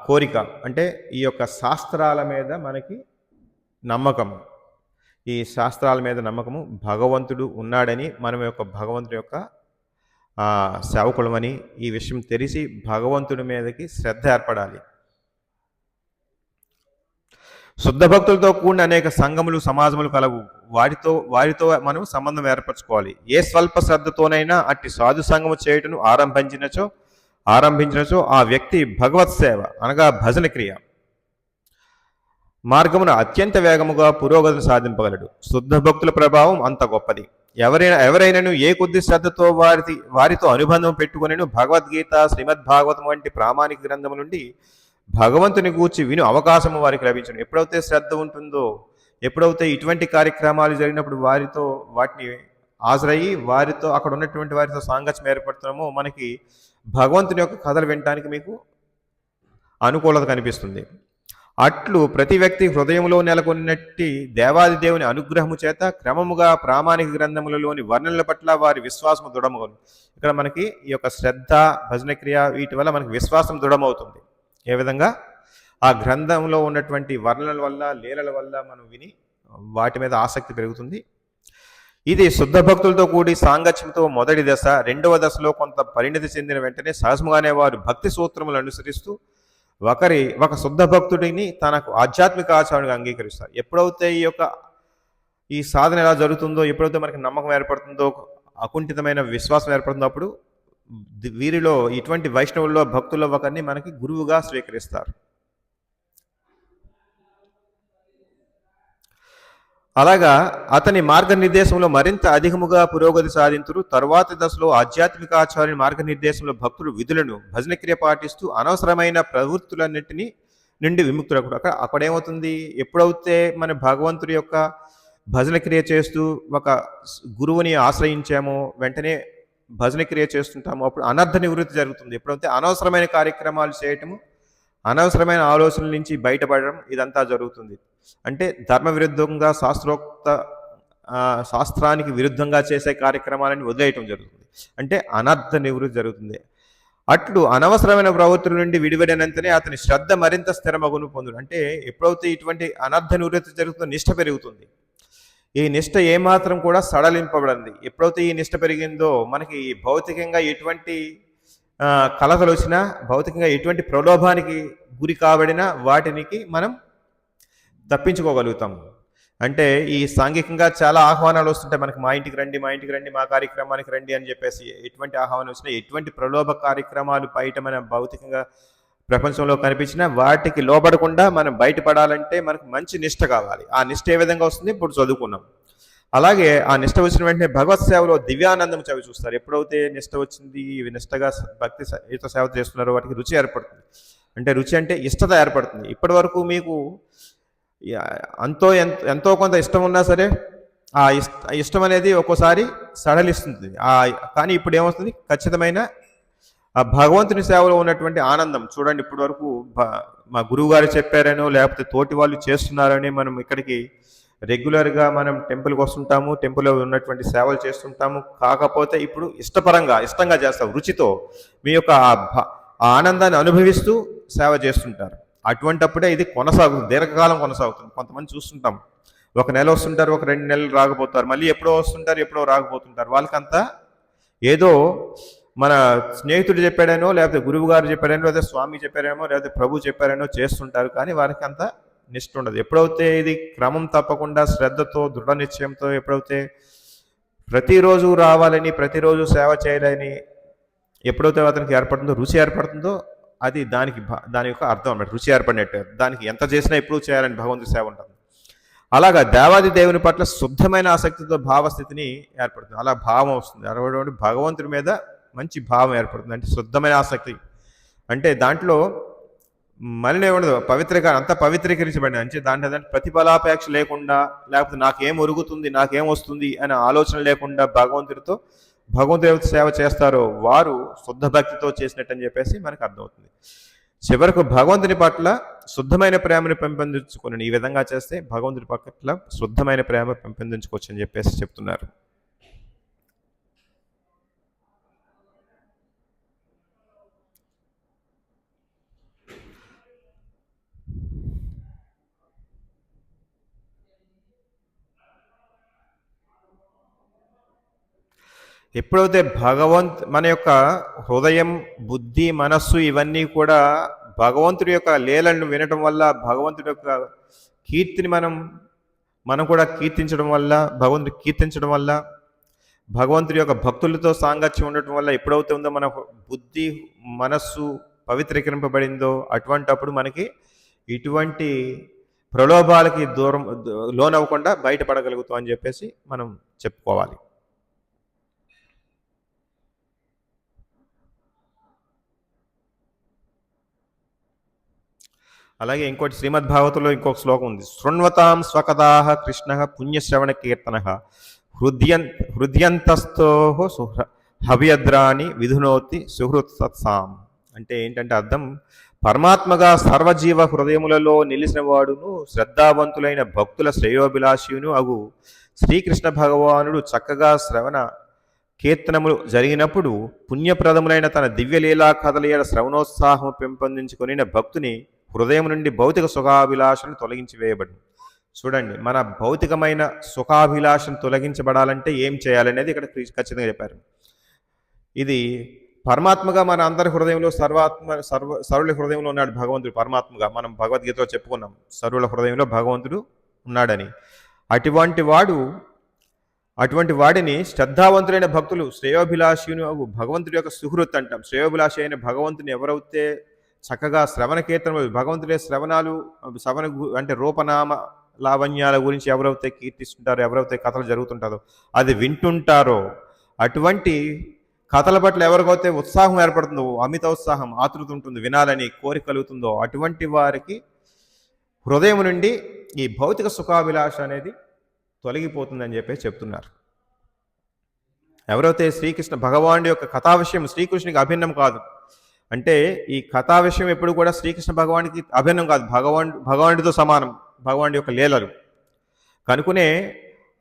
కోరిక, అంటే ఈ యొక్క శాస్త్రాల మీద మనకి నమ్మకం. ఈ శాస్త్రాల మీద నమ్మకము, భగవంతుడు ఉన్నాడని, మనం యొక్క భగవంతుడి యొక్క సేవకులమని ఈ విషయం తెలిసి భగవంతుడి మీదకి శ్రద్ధ ఏర్పడాలి. శుద్ధ భక్తులతో కూడిన అనేక సంఘములు, సమాజములు కలవు. వారితో మనం సంబంధం ఏర్పరచుకోవాలి. ఏ స్వల్ప శ్రద్ధతోనైనా అట్టి సాధు సంఘము చేయుటను ఆరంభించినచో ఆ వ్యక్తి భగవత్ సేవ అనగా భజన క్రియ మార్గమున అత్యంత వేగముగా పురోగతిని సాధింపగలడు. శుద్ధ భక్తుల ప్రభావం అంత గొప్పది. ఎవరైనాను ఏ కొద్ది శ్రద్ధతో వారితో అనుబంధం పెట్టుకునేను భగవద్గీత, శ్రీమద్భాగవతం వంటి ప్రామాణిక గ్రంథము నుండి భగవంతుని గూర్చి విను అవకాశము వారికి లభించను. ఎప్పుడైతే శ్రద్ధ ఉంటుందో, ఎప్పుడైతే ఇటువంటి కార్యక్రమాలు జరిగినప్పుడు వాటిని హాజరయ్యి వారితో, అక్కడ ఉన్నటువంటి వారితో సాంగత్యం ఏర్పడుతున్నామో మనకి భగవంతుని యొక్క కథలు వినడానికి మీకు అనుకూలత కనిపిస్తుంది. అట్లు ప్రతి వ్యక్తి హృదయంలో నెలకొన్నట్టి దేవాది దేవుని అనుగ్రహము చేత క్రమముగా ప్రామాణిక గ్రంథములలోని వర్ణనల పట్ల వారి విశ్వాసం దృఢమవుతుంది. ఇక్కడ మనకి ఈ యొక్క శ్రద్ధ, భజన క్రియ వీటి వల్ల మనకి విశ్వాసం దృఢమవుతుంది. ఏ విధంగా? ఆ గ్రంథంలో ఉన్నటువంటి వర్ణనల వల్ల, లీలల వల్ల మనం విని వాటి మీద ఆసక్తి పెరుగుతుంది. ఇది శుద్ధ భక్తులతో కూడి సాంగత్యంతో మొదటి దశ. రెండవ దశలో కొంత పరిణతి చెందిన వెంటనే సహజముగానే వారు భక్తి సూత్రములు అనుసరిస్తూ ఒక శుద్ధ భక్తుడిని తనకు ఆధ్యాత్మిక ఆచారంగా అంగీకరిస్తారు. ఎప్పుడైతే ఈ సాధన ఎలా జరుగుతుందో, ఎప్పుడైతే మనకి నమ్మకం ఏర్పడుతుందో, అకుంఠితమైన విశ్వాసం ఏర్పడుతుందో, అప్పుడు వీరిలో ఇటువంటి వైష్ణవుల్లో, భక్తుల్లో ఒకరిని మనకి గురువుగా స్వీకరిస్తారు. అలాగా అతని మార్గనిర్దేశంలో మరింత అధికముగా పురోగతి సాధింతురు. తరువాతి దశలో ఆధ్యాత్మిక ఆచార్యుని మార్గనిర్దేశంలో భక్తులు విధులను భజన క్రియ పాటిస్తూ అనవసరమైన ప్రవృత్తులన్నింటినీ నుండి విముక్తుడు. అక్కడేమవుతుంది, ఎప్పుడైతే మన భగవంతుడి యొక్క భజన క్రియ చేస్తూ ఒక గురువుని ఆశ్రయించామో వెంటనే భజన క్రియ చేస్తుంటాము, అప్పుడు అనర్థ నివృత్తి జరుగుతుంది. ఎప్పుడైతే అనవసరమైన కార్యక్రమాలు చేయటము, అనవసరమైన ఆలోచనల నుంచి బయటపడడం ఇదంతా జరుగుతుంది. అంటే ధర్మ విరుద్ధంగా శాస్త్రానికి విరుద్ధంగా చేసే కార్యక్రమాలని వదిలేయటం జరుగుతుంది. అంటే అనర్థ నివృత్తి జరుగుతుంది. అట్లు అనవసరమైన ప్రవృత్తుల నుండి విడివడినంతనే అతని శ్రద్ధ మరింత స్థిరమగును పొందుడు. అంటే ఎప్పుడైతే ఇటువంటి అనర్థ నివృత్తి జరుగుతుందో నిష్ఠ పెరుగుతుంది. ఈ నిష్ఠ ఏమాత్రం కూడా సడలింపబడింది. ఎప్పుడైతే ఈ నిష్ఠ పెరిగిందో మనకి భౌతికంగా ఎటువంటి కలతలు వచ్చినా, భౌతికంగా ఎటువంటి ప్రలోభానికి గురి కాబడినా వాటికి మనం తప్పించుకోగలుగుతాం. అంటే ఈ సాంఘికంగా చాలా ఆహ్వానాలు వస్తుంటాయి మనకి, మా ఇంటికి రండి, మా ఇంటికి రండి, మా కార్యక్రమానికి రండి అని చెప్పేసి. ఎటువంటి ఆహ్వానం వచ్చినా, ఎటువంటి ప్రలోభ కార్యక్రమాలు బయట మన భౌతికంగా ప్రపంచంలో కనిపించినా వాటికి లోబడకుండా మనం బయటపడాలంటే మనకు మంచి నిష్ఠ కావాలి. ఆ నిష్ఠ ఏ విధంగా వస్తుంది ఇప్పుడు చదువుకున్నాం. అలాగే ఆ నిష్ఠ వచ్చిన వెంటనే భగవత్ సేవలో దివ్యానందం చవి చూస్తారు. ఎప్పుడైతే నిష్ఠ వచ్చింది, నిష్ఠగా భక్తి సేవ చేస్తున్నారో వాటికి రుచి ఏర్పడుతుంది. అంటే రుచి అంటే ఇష్టత ఏర్పడుతుంది. ఇప్పటి వరకు మీకు ఎంతో కొంత ఇష్టం ఉన్నా సరే ఆ ఇష్టం అనేది ఒక్కోసారి సడలిస్తుంది. కానీ ఇప్పుడు ఏమవుతుంది, ఖచ్చితమైన ఆ భగవంతుని సేవలో ఉన్నటువంటి ఆనందం చూడండి. ఇప్పటి వరకు మా గురువు గారు చెప్పారనో లేకపోతే తోటి వాళ్ళు చేస్తున్నారని మనం ఇక్కడికి రెగ్యులర్గా మనం టెంపుల్కి వస్తుంటాము, టెంపుల్లో ఉన్నటువంటి సేవలు చేస్తుంటాము. కాకపోతే ఇప్పుడు ఇష్టంగా చేస్తాం, రుచితో మీ యొక్క ఆ ఆనందాన్ని అనుభవిస్తూ సేవ చేస్తుంటారు. అటువంటప్పుడే ఇది కొనసాగుతుంది, దీర్ఘకాలం కొనసాగుతుంది. కొంతమంది చూస్తుంటాం, ఒక నెల వస్తుంటారు, ఒక 2 నెలలు రాకపోతారు, మళ్ళీ ఎప్పుడో వస్తుంటారు, ఎప్పుడో రాకపోతుంటారు. వాళ్ళకంతా ఏదో మన స్నేహితుడు చెప్పాడనో లేకపోతే గురువు గారు చెప్పాడనో లేకపోతే స్వామి చెప్పారేమో లేకపోతే ప్రభు చెప్పారనో చేస్తుంటారు. కానీ వారికి అంత నిష్ఠ ఉండదు. ఎప్పుడైతే ఇది క్రమం తప్పకుండా శ్రద్ధతో దృఢ నిశ్చయంతో ఎప్పుడైతే ప్రతిరోజు రావాలని, ప్రతిరోజు సేవ చేయాలని ఎప్పుడైతే అతనికి ఏర్పడుతుందో, రుచి ఏర్పడుతుందో, అది దాని యొక్క అర్థం అన్నమాట. రుచి ఏర్పడినట్టు దానికి ఎంత చేసినా ఎప్పుడు చేయాలని భగవంతుడి సేవ ఉంటుంది. అలాగా దేవాది దేవుని పట్ల శుద్ధమైన ఆసక్తితో భావస్థితిని ఏర్పడుతుంది. అలా భావం వస్తుంది. అటువంటి భగవంతుడి మీద మంచి భావం ఏర్పడుతుంది. అంటే శుద్ధమైన ఆసక్తి అంటే దాంట్లో మళ్ళీ ఉండదు, అంతా పవిత్రీకరించబడింది. అంటే దాంట్లో ప్రతిఫలాపేక్ష లేకుండా, లేకపోతే నాకేం ఒరుగుతుంది, నాకేం వస్తుంది అనే ఆలోచన లేకుండా భగవంతుడి సేవ చేస్తారో వారు శుద్ధ భక్తితో చేసినట్టు అని చెప్పేసి మనకు అర్థమవుతుంది. చివరకు భగవంతుని పట్ల శుద్ధమైన ప్రేమను పెంపొందించుకుని ఈ విధంగా చేస్తే భగవంతుడి పట్ల శుద్ధమైన ప్రేమ పెంపొందించుకోవచ్చు అని చెప్పేసి చెప్తున్నారు. ఎప్పుడైతే మన యొక్క హృదయం, బుద్ధి, మనస్సు ఇవన్నీ కూడా భగవంతుడి యొక్క లీలను వినటం వల్ల, భగవంతుడి యొక్క కీర్తిని మనం కూడా కీర్తించడం వల్ల, భగవంతుడి కీర్తించడం వల్ల, భగవంతుడి యొక్క భక్తులతో సాంగత్యం ఉండటం వల్ల ఎప్పుడైతే ఉందో మన బుద్ధి, మనస్సు పవిత్రీకరింపబడిందో అటువంటప్పుడు మనకి ఇటువంటి ప్రలోభాలకి లోనవ్వకుండా బయటపడగలుగుతాం అని చెప్పేసి మనం చెప్పుకోవాలి. అలాగే ఇంకోటి శ్రీమద్ భాగవతంలో ఇంకొక శ్లోకం ఉంది. శృణ్వతాం స్వకథాః కృష్ణః పుణ్యశ్రవణ కీర్తనః హృద్యంతస్థో హవ్యద్రాని విధునోతి సుహృత్సత్సాం. అంటే ఏంటంటే అర్థం, పరమాత్మగా సర్వజీవ హృదయములలో నిలిచిన వాడును శ్రద్ధావంతులైన భక్తుల శ్రేయోభిలాషియును అగు శ్రీకృష్ణ భగవానుడు చక్కగా శ్రవణ కీర్తనములు జరిగినప్పుడు పుణ్యప్రదములైన తన దివ్యలీలా కథల శ్రవణోత్సాహము పెంపొందించుకుని భక్తుని హృదయం నుండి భౌతిక సుఖాభిలాషను తొలగించి వేయబడింది. చూడండి, మన భౌతికమైన సుఖాభిలాషను తొలగించబడాలంటే ఏం చేయాలనేది ఇక్కడ ఖచ్చితంగా చెప్పారు. ఇది పరమాత్మగా మన అందరి హృదయంలో సర్వుల హృదయంలో ఉన్నాడు భగవంతుడు. పరమాత్మగా మనం భగవద్గీతలో చెప్పుకున్నాం, సర్వుల హృదయంలో భగవంతుడు ఉన్నాడని. అటువంటి వాడిని శ్రద్ధావంతులైన భక్తులు శ్రేయోభిలాషిని భగవంతుడి యొక్క సుహృత్ అంటాం. శ్రేయోభిలాషి అయిన భగవంతుని ఎవరైతే చక్కగా శ్రవణ కీర్తన, భగవంతుడే శ్రవణ అంటే రూపనామ లావణ్యాల గురించి ఎవరైతే కీర్తిస్తుంటారో, ఎవరైతే కథలు జరుగుతుంటారో, అది వింటుంటారో, అటువంటి కథల పట్ల ఎవరికైతే ఉత్సాహం ఏర్పడుతుందో, అమిత ఉత్సాహం, ఆతృత ఉంటుంది, వినాలని కోరిక కలుగుతుందో, అటువంటి వారికి హృదయం నుండి ఈ భౌతిక సుఖాభిలాష అనేది తొలగిపోతుందని చెప్పేసి చెప్తున్నారు. ఎవరైతే శ్రీకృష్ణ భగవానుడి యొక్క కథా విషయం శ్రీకృష్ణునికి అభిన్నం కాదు, అంటే ఈ కథా విషయం ఎప్పుడు కూడా శ్రీకృష్ణ భగవానికి అభిన్నం కాదు, భగవానుడితో సమానం, భగవానుడి యొక్క లీలలు కనుకునే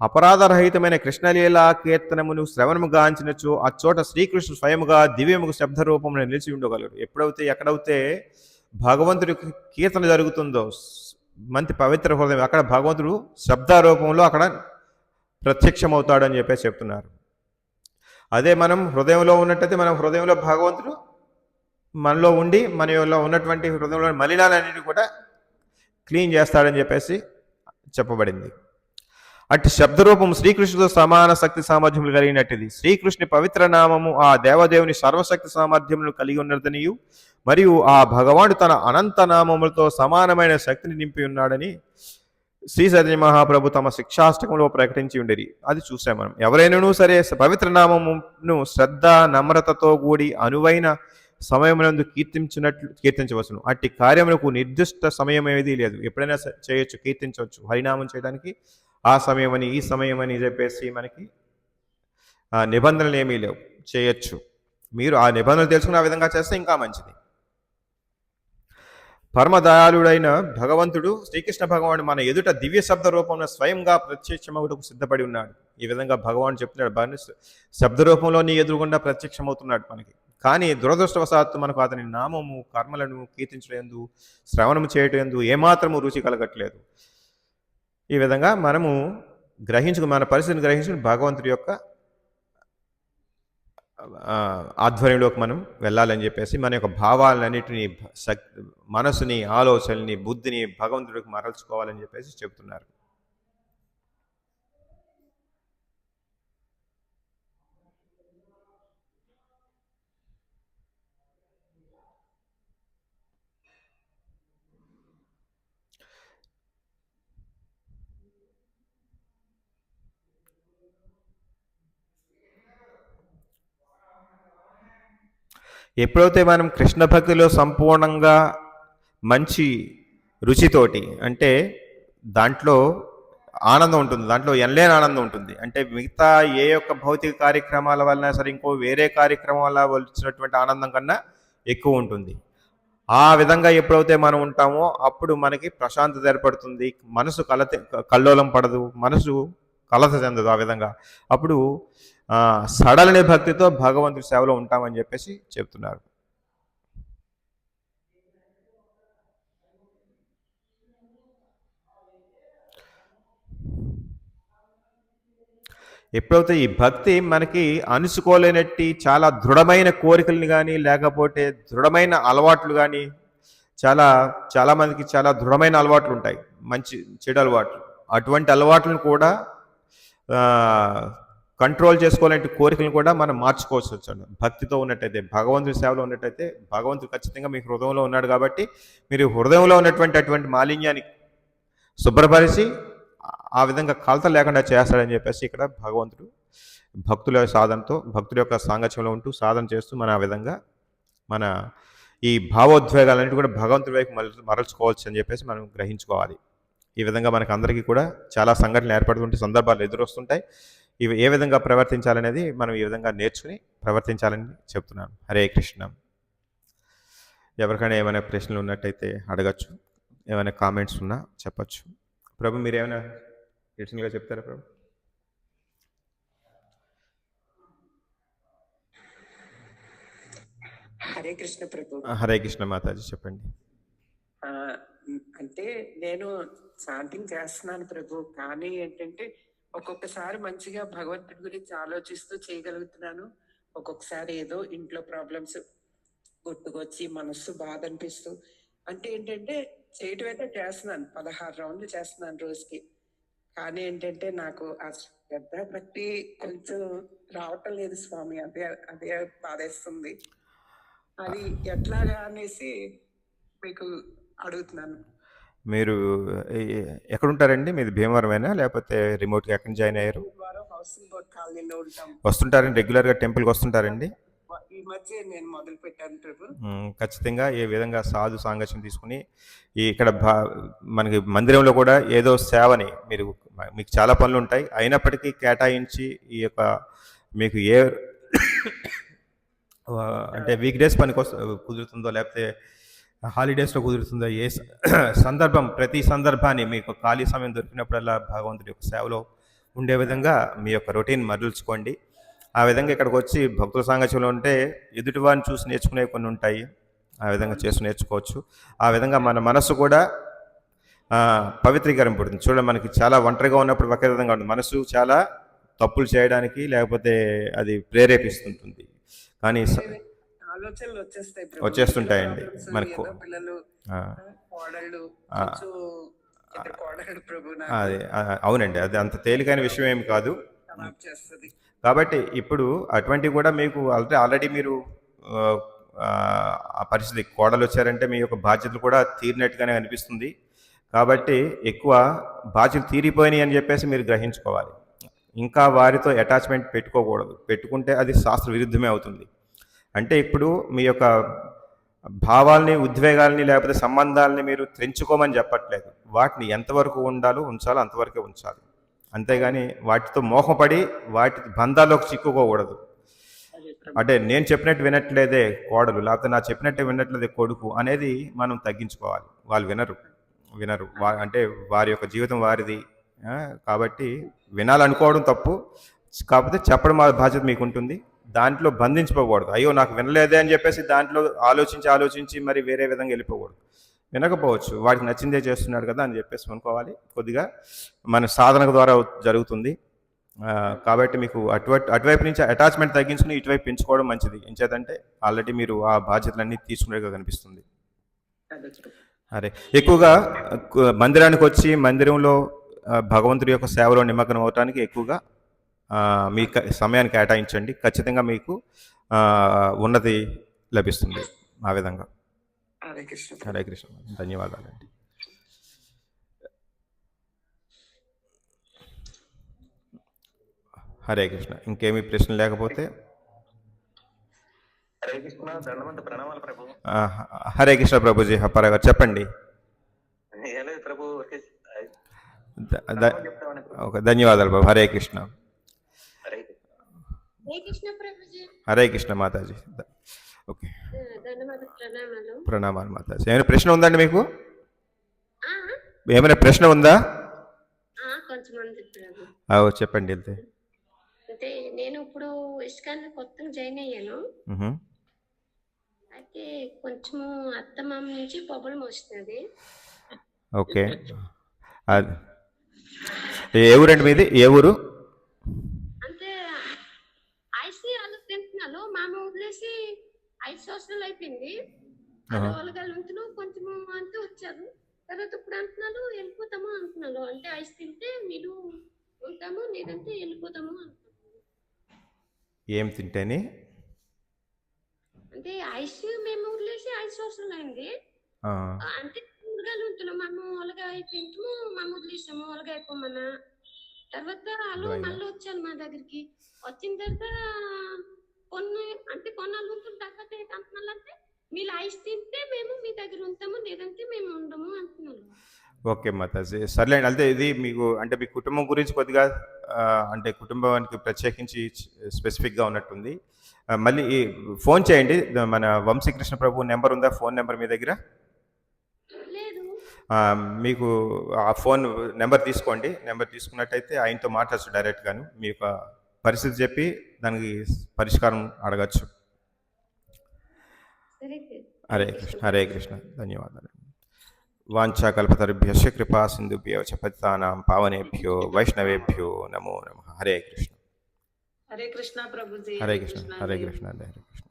అపరాధరహితమైన కృష్ణలీలా కీర్తనమును శ్రవణము గాంచినచో అచ్చోట శ్రీకృష్ణుడు స్వయముగా దివ్యముకు శబ్ద రూపమును నిలిచి ఉండగలరు. ఎక్కడైతే భగవంతుడి కీర్తన జరుగుతుందో, మంచి పవిత్ర హృదయం, అక్కడ భగవంతుడు శబ్ద రూపంలో అక్కడ ప్రత్యక్షమవుతాడు అని చెప్పేసి చెప్తున్నారు. అదే మనం హృదయంలో ఉన్నట్టయితే మన హృదయంలో భగవంతుడు మనలో ఉండి మనలో ఉన్నటువంటి హృదయంలో మలినాలన్నిటి కూడా క్లీన్ చేస్తాడని చెప్పేసి చెప్పబడింది. అటు శబ్దరూపం శ్రీకృష్ణుతో సమాన శక్తి సామర్థ్యములు కలిగినట్టుది. శ్రీకృష్ణుని పవిత్ర నామము ఆ దేవదేవుని సర్వశక్తి సామర్థ్యములను కలిగి ఉన్నదనియు, మరియు ఆ భగవానుడు తన అనంత నామములతో సమానమైన శక్తిని నింపి ఉన్నాడని శ్రీ చైతన్య మహాప్రభు తమ శిక్షాష్టకంలో ప్రకటించి ఉండేది. అది చూసాం మనం. ఎవరైనాను సరే పవిత్ర నామమును శ్రద్ధ నమ్రతతో కూడి అనువైన సమయమునందు కీర్తించవచ్చును. అట్టి కార్యములకు నిర్దిష్ట సమయం ఏది లేదు, ఎప్పుడైనా చేయొచ్చు, కీర్తించవచ్చు. హరినామం చేయడానికి ఆ సమయమని ఈ సమయమని చెప్పేసి మనకి నిబంధనలు ఏమీ లేవు, చేయొచ్చు. మీరు ఆ నిబంధనలు తెలుసుకుని ఆ విధంగా చేస్తే ఇంకా మంచిది. పరమదయాళుడైన భగవంతుడు శ్రీకృష్ణ భగవానుడు మన ఎదుట దివ్య శబ్ద రూపంలో స్వయంగా ప్రత్యక్షమవుటకు సిద్ధపడి ఉన్నాడు. ఈ విధంగా భగవానుడు చెప్తున్నాడు, శబ్ద రూపంలో నీ ఎదురుగుండా ప్రత్యక్షమవుతున్నాడు మనకి. కానీ దురదృష్టవశాత్తు మనకు అతని నామము కర్మలను కీర్తించడందు, శ్రవణము చేయటందు ఏమాత్రము రుచి కలగట్లేదు. ఈ విధంగా మనము మన పరిస్థితిని గ్రహించుకుని భగవంతుడి యొక్క ఆధ్వర్యంలోకి మనం వెళ్ళాలని చెప్పేసి మన యొక్క భావాలన్నిటినీ, మనసుని, ఆలోచనని, బుద్ధిని భగవంతుడికి మరల్చుకోవాలని చెప్పేసి చెప్తున్నారు. ఎప్పుడైతే మనం కృష్ణ భక్తిలో సంపూర్ణంగా మంచి రుచితోటి, అంటే దాంట్లో ఆనందం ఉంటుంది, దాంట్లో ఎనలేని ఆనందం ఉంటుంది. అంటే మిగతా ఏ యొక్క భౌతిక కార్యక్రమాల వలన సరే, ఇంకో వేరే కార్యక్రమం వల్ల వచ్చినటువంటి ఆనందం కన్నా ఎక్కువ ఉంటుంది. ఆ విధంగా ఎప్పుడైతే మనం ఉంటామో అప్పుడు మనకి ప్రశాంతత ఏర్పడుతుంది, మనసు కల్లోలం పడదు, మనసు కలత చెందదు. ఆ విధంగా అప్పుడు సడలని భక్తితో భగవంతుడి సేవలో ఉంటామని చెప్పేసి చెప్తున్నారు. ఎప్పుడైతే ఈ భక్తి మనకి అనుసుకోలేనట్టి చాలా దృఢమైన కోరికల్ని కానీ, లేకపోతే దృఢమైన అలవాట్లు కానీ, చాలా మందికి చాలా దృఢమైన అలవాట్లు ఉంటాయి, మంచి చెడు అలవాట్లు. అటువంటి అలవాట్లను కూడా కంట్రోల్ చేసుకోవాలంటే కోరికలను కూడా మనం మార్చుకోవచ్చు వచ్చాడు. భక్తితో ఉన్నట్టయితే, భగవంతుడి సేవలో ఉన్నట్టయితే, భగవంతుడు ఖచ్చితంగా మీ హృదయంలో ఉన్నాడు కాబట్టి మీరు హృదయంలో ఉన్నటువంటి మాలిన్యాన్ని శుభ్రపరిచి ఆ విధంగా కలత లేకుండా చేస్తాడని చెప్పేసి ఇక్కడ భగవంతుడు భక్తుల సాధనతో, భక్తుల యొక్క సాంగత్యంలో ఉంటూ సాధన చేస్తూ మన ఆ విధంగా మన ఈ భావోద్వేగాలన్నిటి కూడా భగవంతుడి వైపు మరల్చుకోవచ్చు అని చెప్పేసి మనం గ్రహించుకోవాలి. ఈ విధంగా మనకు అందరికీ కూడా చాలా సంఘటనలు ఏర్పడుతుంటే, సందర్భాలు ఎదురొస్తుంటాయి. ఇవి ఏ విధంగా ప్రవర్తించాలనేది మనం ఈ విధంగా నేర్చుకుని ప్రవర్తించాలని చెప్తున్నాను. హరే కృష్ణ. ఎవరికైనా ఏమైనా ప్రశ్నలు ఉన్నట్టయితే అడగచ్చు, ఏమైనా కామెంట్స్ ఉన్నా చెప్పచ్చు. ప్రభు మీరు ఏమైనా రిటర్న్గా చెప్తారా ప్రభు? హరే కృష్ణ ప్రభు. హరే కృష్ణ మాతాజీ చెప్పండి. అంటే నేను చాంటింగ్ చేస్తున్నాను ప్రభు, కానీ ఏంటంటే ఒక్కొక్కసారి మంచిగా భగవంతుడి గురించి ఆలోచిస్తూ చేయగలుగుతున్నాను, ఒక్కొక్కసారి ఏదో ఇంట్లో ప్రాబ్లమ్స్ గుర్తుకొచ్చి మనస్సు బాధ అనిపిస్తూ, అంటే ఏంటంటే చేయటం అయితే చేస్తున్నాను, 16 రౌండ్లు చేస్తున్నాను రోజుకి. కానీ ఏంటంటే నాకు ఆ శ్రద్ధ భక్తి కొంచెం రావటం లేదు స్వామి, అదే బాధేస్తుంది. అది ఎట్లాగా అనేసి మీకు అడుగుతున్నాను. మీరు ఎక్కడుంటారండి? మీది భీమవరమేనా? లేకపోతే రిమోట్‌గా ఎక్కడ జాయిన్ అయ్యారు? వారం హౌసింగ్ బోర్డ్ కాలనీలో ఉంటాం. వస్తుంటారండి? రెగ్యులర్‌గా టెంపుల్‌కి వస్తుంటారండి? ఈ మధ్య నేను మొదలు పెట్టాను ప్రభు. ఖచ్చితంగా ఏ విధంగా సాధు సాంగత్యం తీసుకుని ఇక్కడ మనకి మందిరంలో కూడా ఏదో సేవని మీకు చాలా పనులు ఉంటాయి, అయినప్పటికీ కేటాయించి ఈ యొక్క మీకు అంటే వీక్ డేస్ పనికి కుదురుతుందో లేకపోతే హాలిడేస్లో కుదురుతుందో సందర్భం ప్రతి సందర్భాన్ని మీకు ఖాళీ సమయం దొరికినప్పుడల్లా భగవంతుడి యొక్క సేవలో ఉండే విధంగా మీ యొక్క రొటీన్ మరల్చుకోండి. ఆ విధంగా ఇక్కడికి వచ్చి భక్తుల సాంగత్యంలో ఉంటే ఎదుటివారిని చూసి నేర్చుకునే కొన్ని ఉంటాయి, ఆ విధంగా చేసి నేర్చుకోవచ్చు. ఆ విధంగా మన మనస్సు కూడా పవిత్రీకరింపబడుతుంది. చూడండి, మనకి చాలా ఒంటరిగా ఉన్నప్పుడు ఒకే విధంగా ఉంటుంది మనసు, చాలా తప్పులు చేయడానికి లేకపోతే అది ప్రేరేపిస్తుంటుంది. కానీ ఆలోచనలు వచ్చేస్తుంటాయండి మనకు. అదే అవునండి, అది అంత తేలికైన విషయం ఏమి కాదు. కాబట్టి ఇప్పుడు అటువంటివి కూడా మీకు ఆల్రెడీ మీరు ఆ పరిస్థితి కోడలు వచ్చారంటే మీ యొక్క బాధ్యతలు కూడా తీరినట్టుగానే అనిపిస్తుంది. కాబట్టి ఎక్కువ బాధ్యతలు తీరిపోయినాయి అని చెప్పేసి మీరు గ్రహించుకోవాలి. ఇంకా వారితో అటాచ్మెంట్ పెట్టుకోకూడదు. పెట్టుకుంటే అది శాస్త్ర విరుద్ధమే అవుతుంది. అంటే ఇప్పుడు మీ యొక్క భావాల్ని, ఉద్వేగాల్ని లేకపోతే సంబంధాలని మీరు తెంచుకోమని చెప్పట్లేదు. వాటిని ఎంతవరకు ఉంచాలో అంతవరకే ఉంచాలి. అంతేగాని వాటితో మోహపడి వాటి బంధాల్లోకి చిక్కుకోకూడదు. అంటే నేను చెప్పినట్టు వినట్లేదే కోడలు, లేకపోతే నా చెప్పినట్టే వినట్లేదే కొడుకు అనేది మనం తగ్గించుకోవాలి. వాళ్ళు వినరు. అంటే వారి యొక్క జీవితం వారిది. కాబట్టి వినాలనుకోవడం తప్పు, కాకపోతే చెప్పడం బాధ్యత మీకు ఉంటుంది. దాంట్లో బంధించిపోకూడదు. అయ్యో నాకు వినలేదే అని చెప్పేసి దాంట్లో ఆలోచించి మరి వేరే విధంగా వెళ్ళిపోకూడదు. వినకపోవచ్చు, వాడికి నచ్చిందే చేస్తున్నాడు కదా అని చెప్పేసి అనుకోవాలి. కొద్దిగా మన సాధన ద్వారా జరుగుతుంది. కాబట్టి మీకు అటువైపు నుంచి అటాచ్మెంట్ తగ్గించుకుని ఇటువైపు పెంచుకోవడం మంచిది. ఎంచేతంటే ఆల్రెడీ మీరు ఆ బాధ్యతలన్నీ తీసుకునేగా కనిపిస్తుంది. అరే, ఎక్కువగా మందిరానికి వచ్చి మందిరంలో భగవంతుడి యొక్క సేవలో నిమగ్నం అవటానికి ఎక్కువగా మీ సమయాన్ని కేటాయించండి. ఖచ్చితంగా మీకు ఉన్నతి లభిస్తుంది ఆ విధంగా. హరే కృష్ణ. ధన్యవాదాలండి. హరే కృష్ణ. ఇంకేమీ ప్రశ్న లేకపోతే హరే కృష్ణ ప్రభుజీ. పరగా చెప్పండి. ఓకే, ధన్యవాదాలు బాబు. హరే కృష్ణ. హరే కృష్ణ మాతాజీ. ఓకే, ప్రణామాలు మాతాజీ. ఏమైనా ప్రశ్న ఉందండి మీకు? ఏమైనా ప్రశ్న ఉందా? చెప్పండి. వెళ్తే అంటే నేను ఇప్పుడు ఇస్కాన్ కొత్తగా జాయిన్ అయ్యాను. అయితే కొంచెము అత్తమామ నుంచి ప్రాబ్లం వస్తుంది. ఓకే, ఏ ఊరండి మీది? ఏ ఊరు? అంటే ఐసీ వాళ్ళు తింటున్నాను, మామ వదిలేసి 5 సంవత్సరాలు అయిపోయింది. వాళ్ళగాళ్ళు కొంచెము అంటూ వచ్చారు. తర్వాత ఇప్పుడు అంటున్నాను వెళ్ళిపోతాము అంటున్నాను. అంటే ఐస్ తింటే మీరు ఉంటాము, లేదంటే వెళ్ళిపోతాము అంటున్నాను. ఏం తింటేని? అంటే ఐస్ మేము వదిలేసి 5 సంవత్సరాలు అయింది. అంటే ఊరగాలు ఉంటున్నాం, మేము ఒలగా అయిపోయింటాము, మేము వదిలేసాము ఒలగా అయిపోమన్నా. తర్వాత వాళ్ళు మళ్ళీ వచ్చాను మా దగ్గరికి. వచ్చిన తర్వాత కొన్నాళ్ళు ఉంటుంది. తర్వాత అంటున్నారు అంటే మీరు ఐస్ తింటే మేము మీ దగ్గర ఉంటాము, లేదంటే మేము ఉండము అంటున్నారు. ఓకే మాతాజీ, సర్లేండి. అంటే ఇది మీకు అంటే మీ కుటుంబం గురించి కొద్దిగా అంటే కుటుంబానికి ప్రత్యేకించి స్పెసిఫిక్గా ఉన్నట్టుంది. మళ్ళీ ఫోన్ చేయండి. మన వంశీకృష్ణ ప్రభు నెంబర్ ఉందా? ఫోన్ నెంబర్ మీ దగ్గర? మీకు ఆ ఫోన్ నెంబర్ తీసుకోండి. నెంబర్ తీసుకున్నట్టయితే ఆయనతో మాట్లాడచ్చు డైరెక్ట్గాను. మీ యొక్క పరిస్థితి చెప్పి దానికి పరిష్కారం అడగచ్చు. హరే కృష్ణ. హరే కృష్ణ. ధన్యవాదాలు. వాంఛాకల్పతరుభ్యశ్చ కృపా సింధుభ్యో చ పతితానాం పావనేభ్యో వైష్ణవేభ్యో నమో నమః. హరే కృష్ణ. హరే కృష్ణ ప్రభుజీ. హరే కృష్ణ. హరే కృష్ణ. హరే కృష్ణ.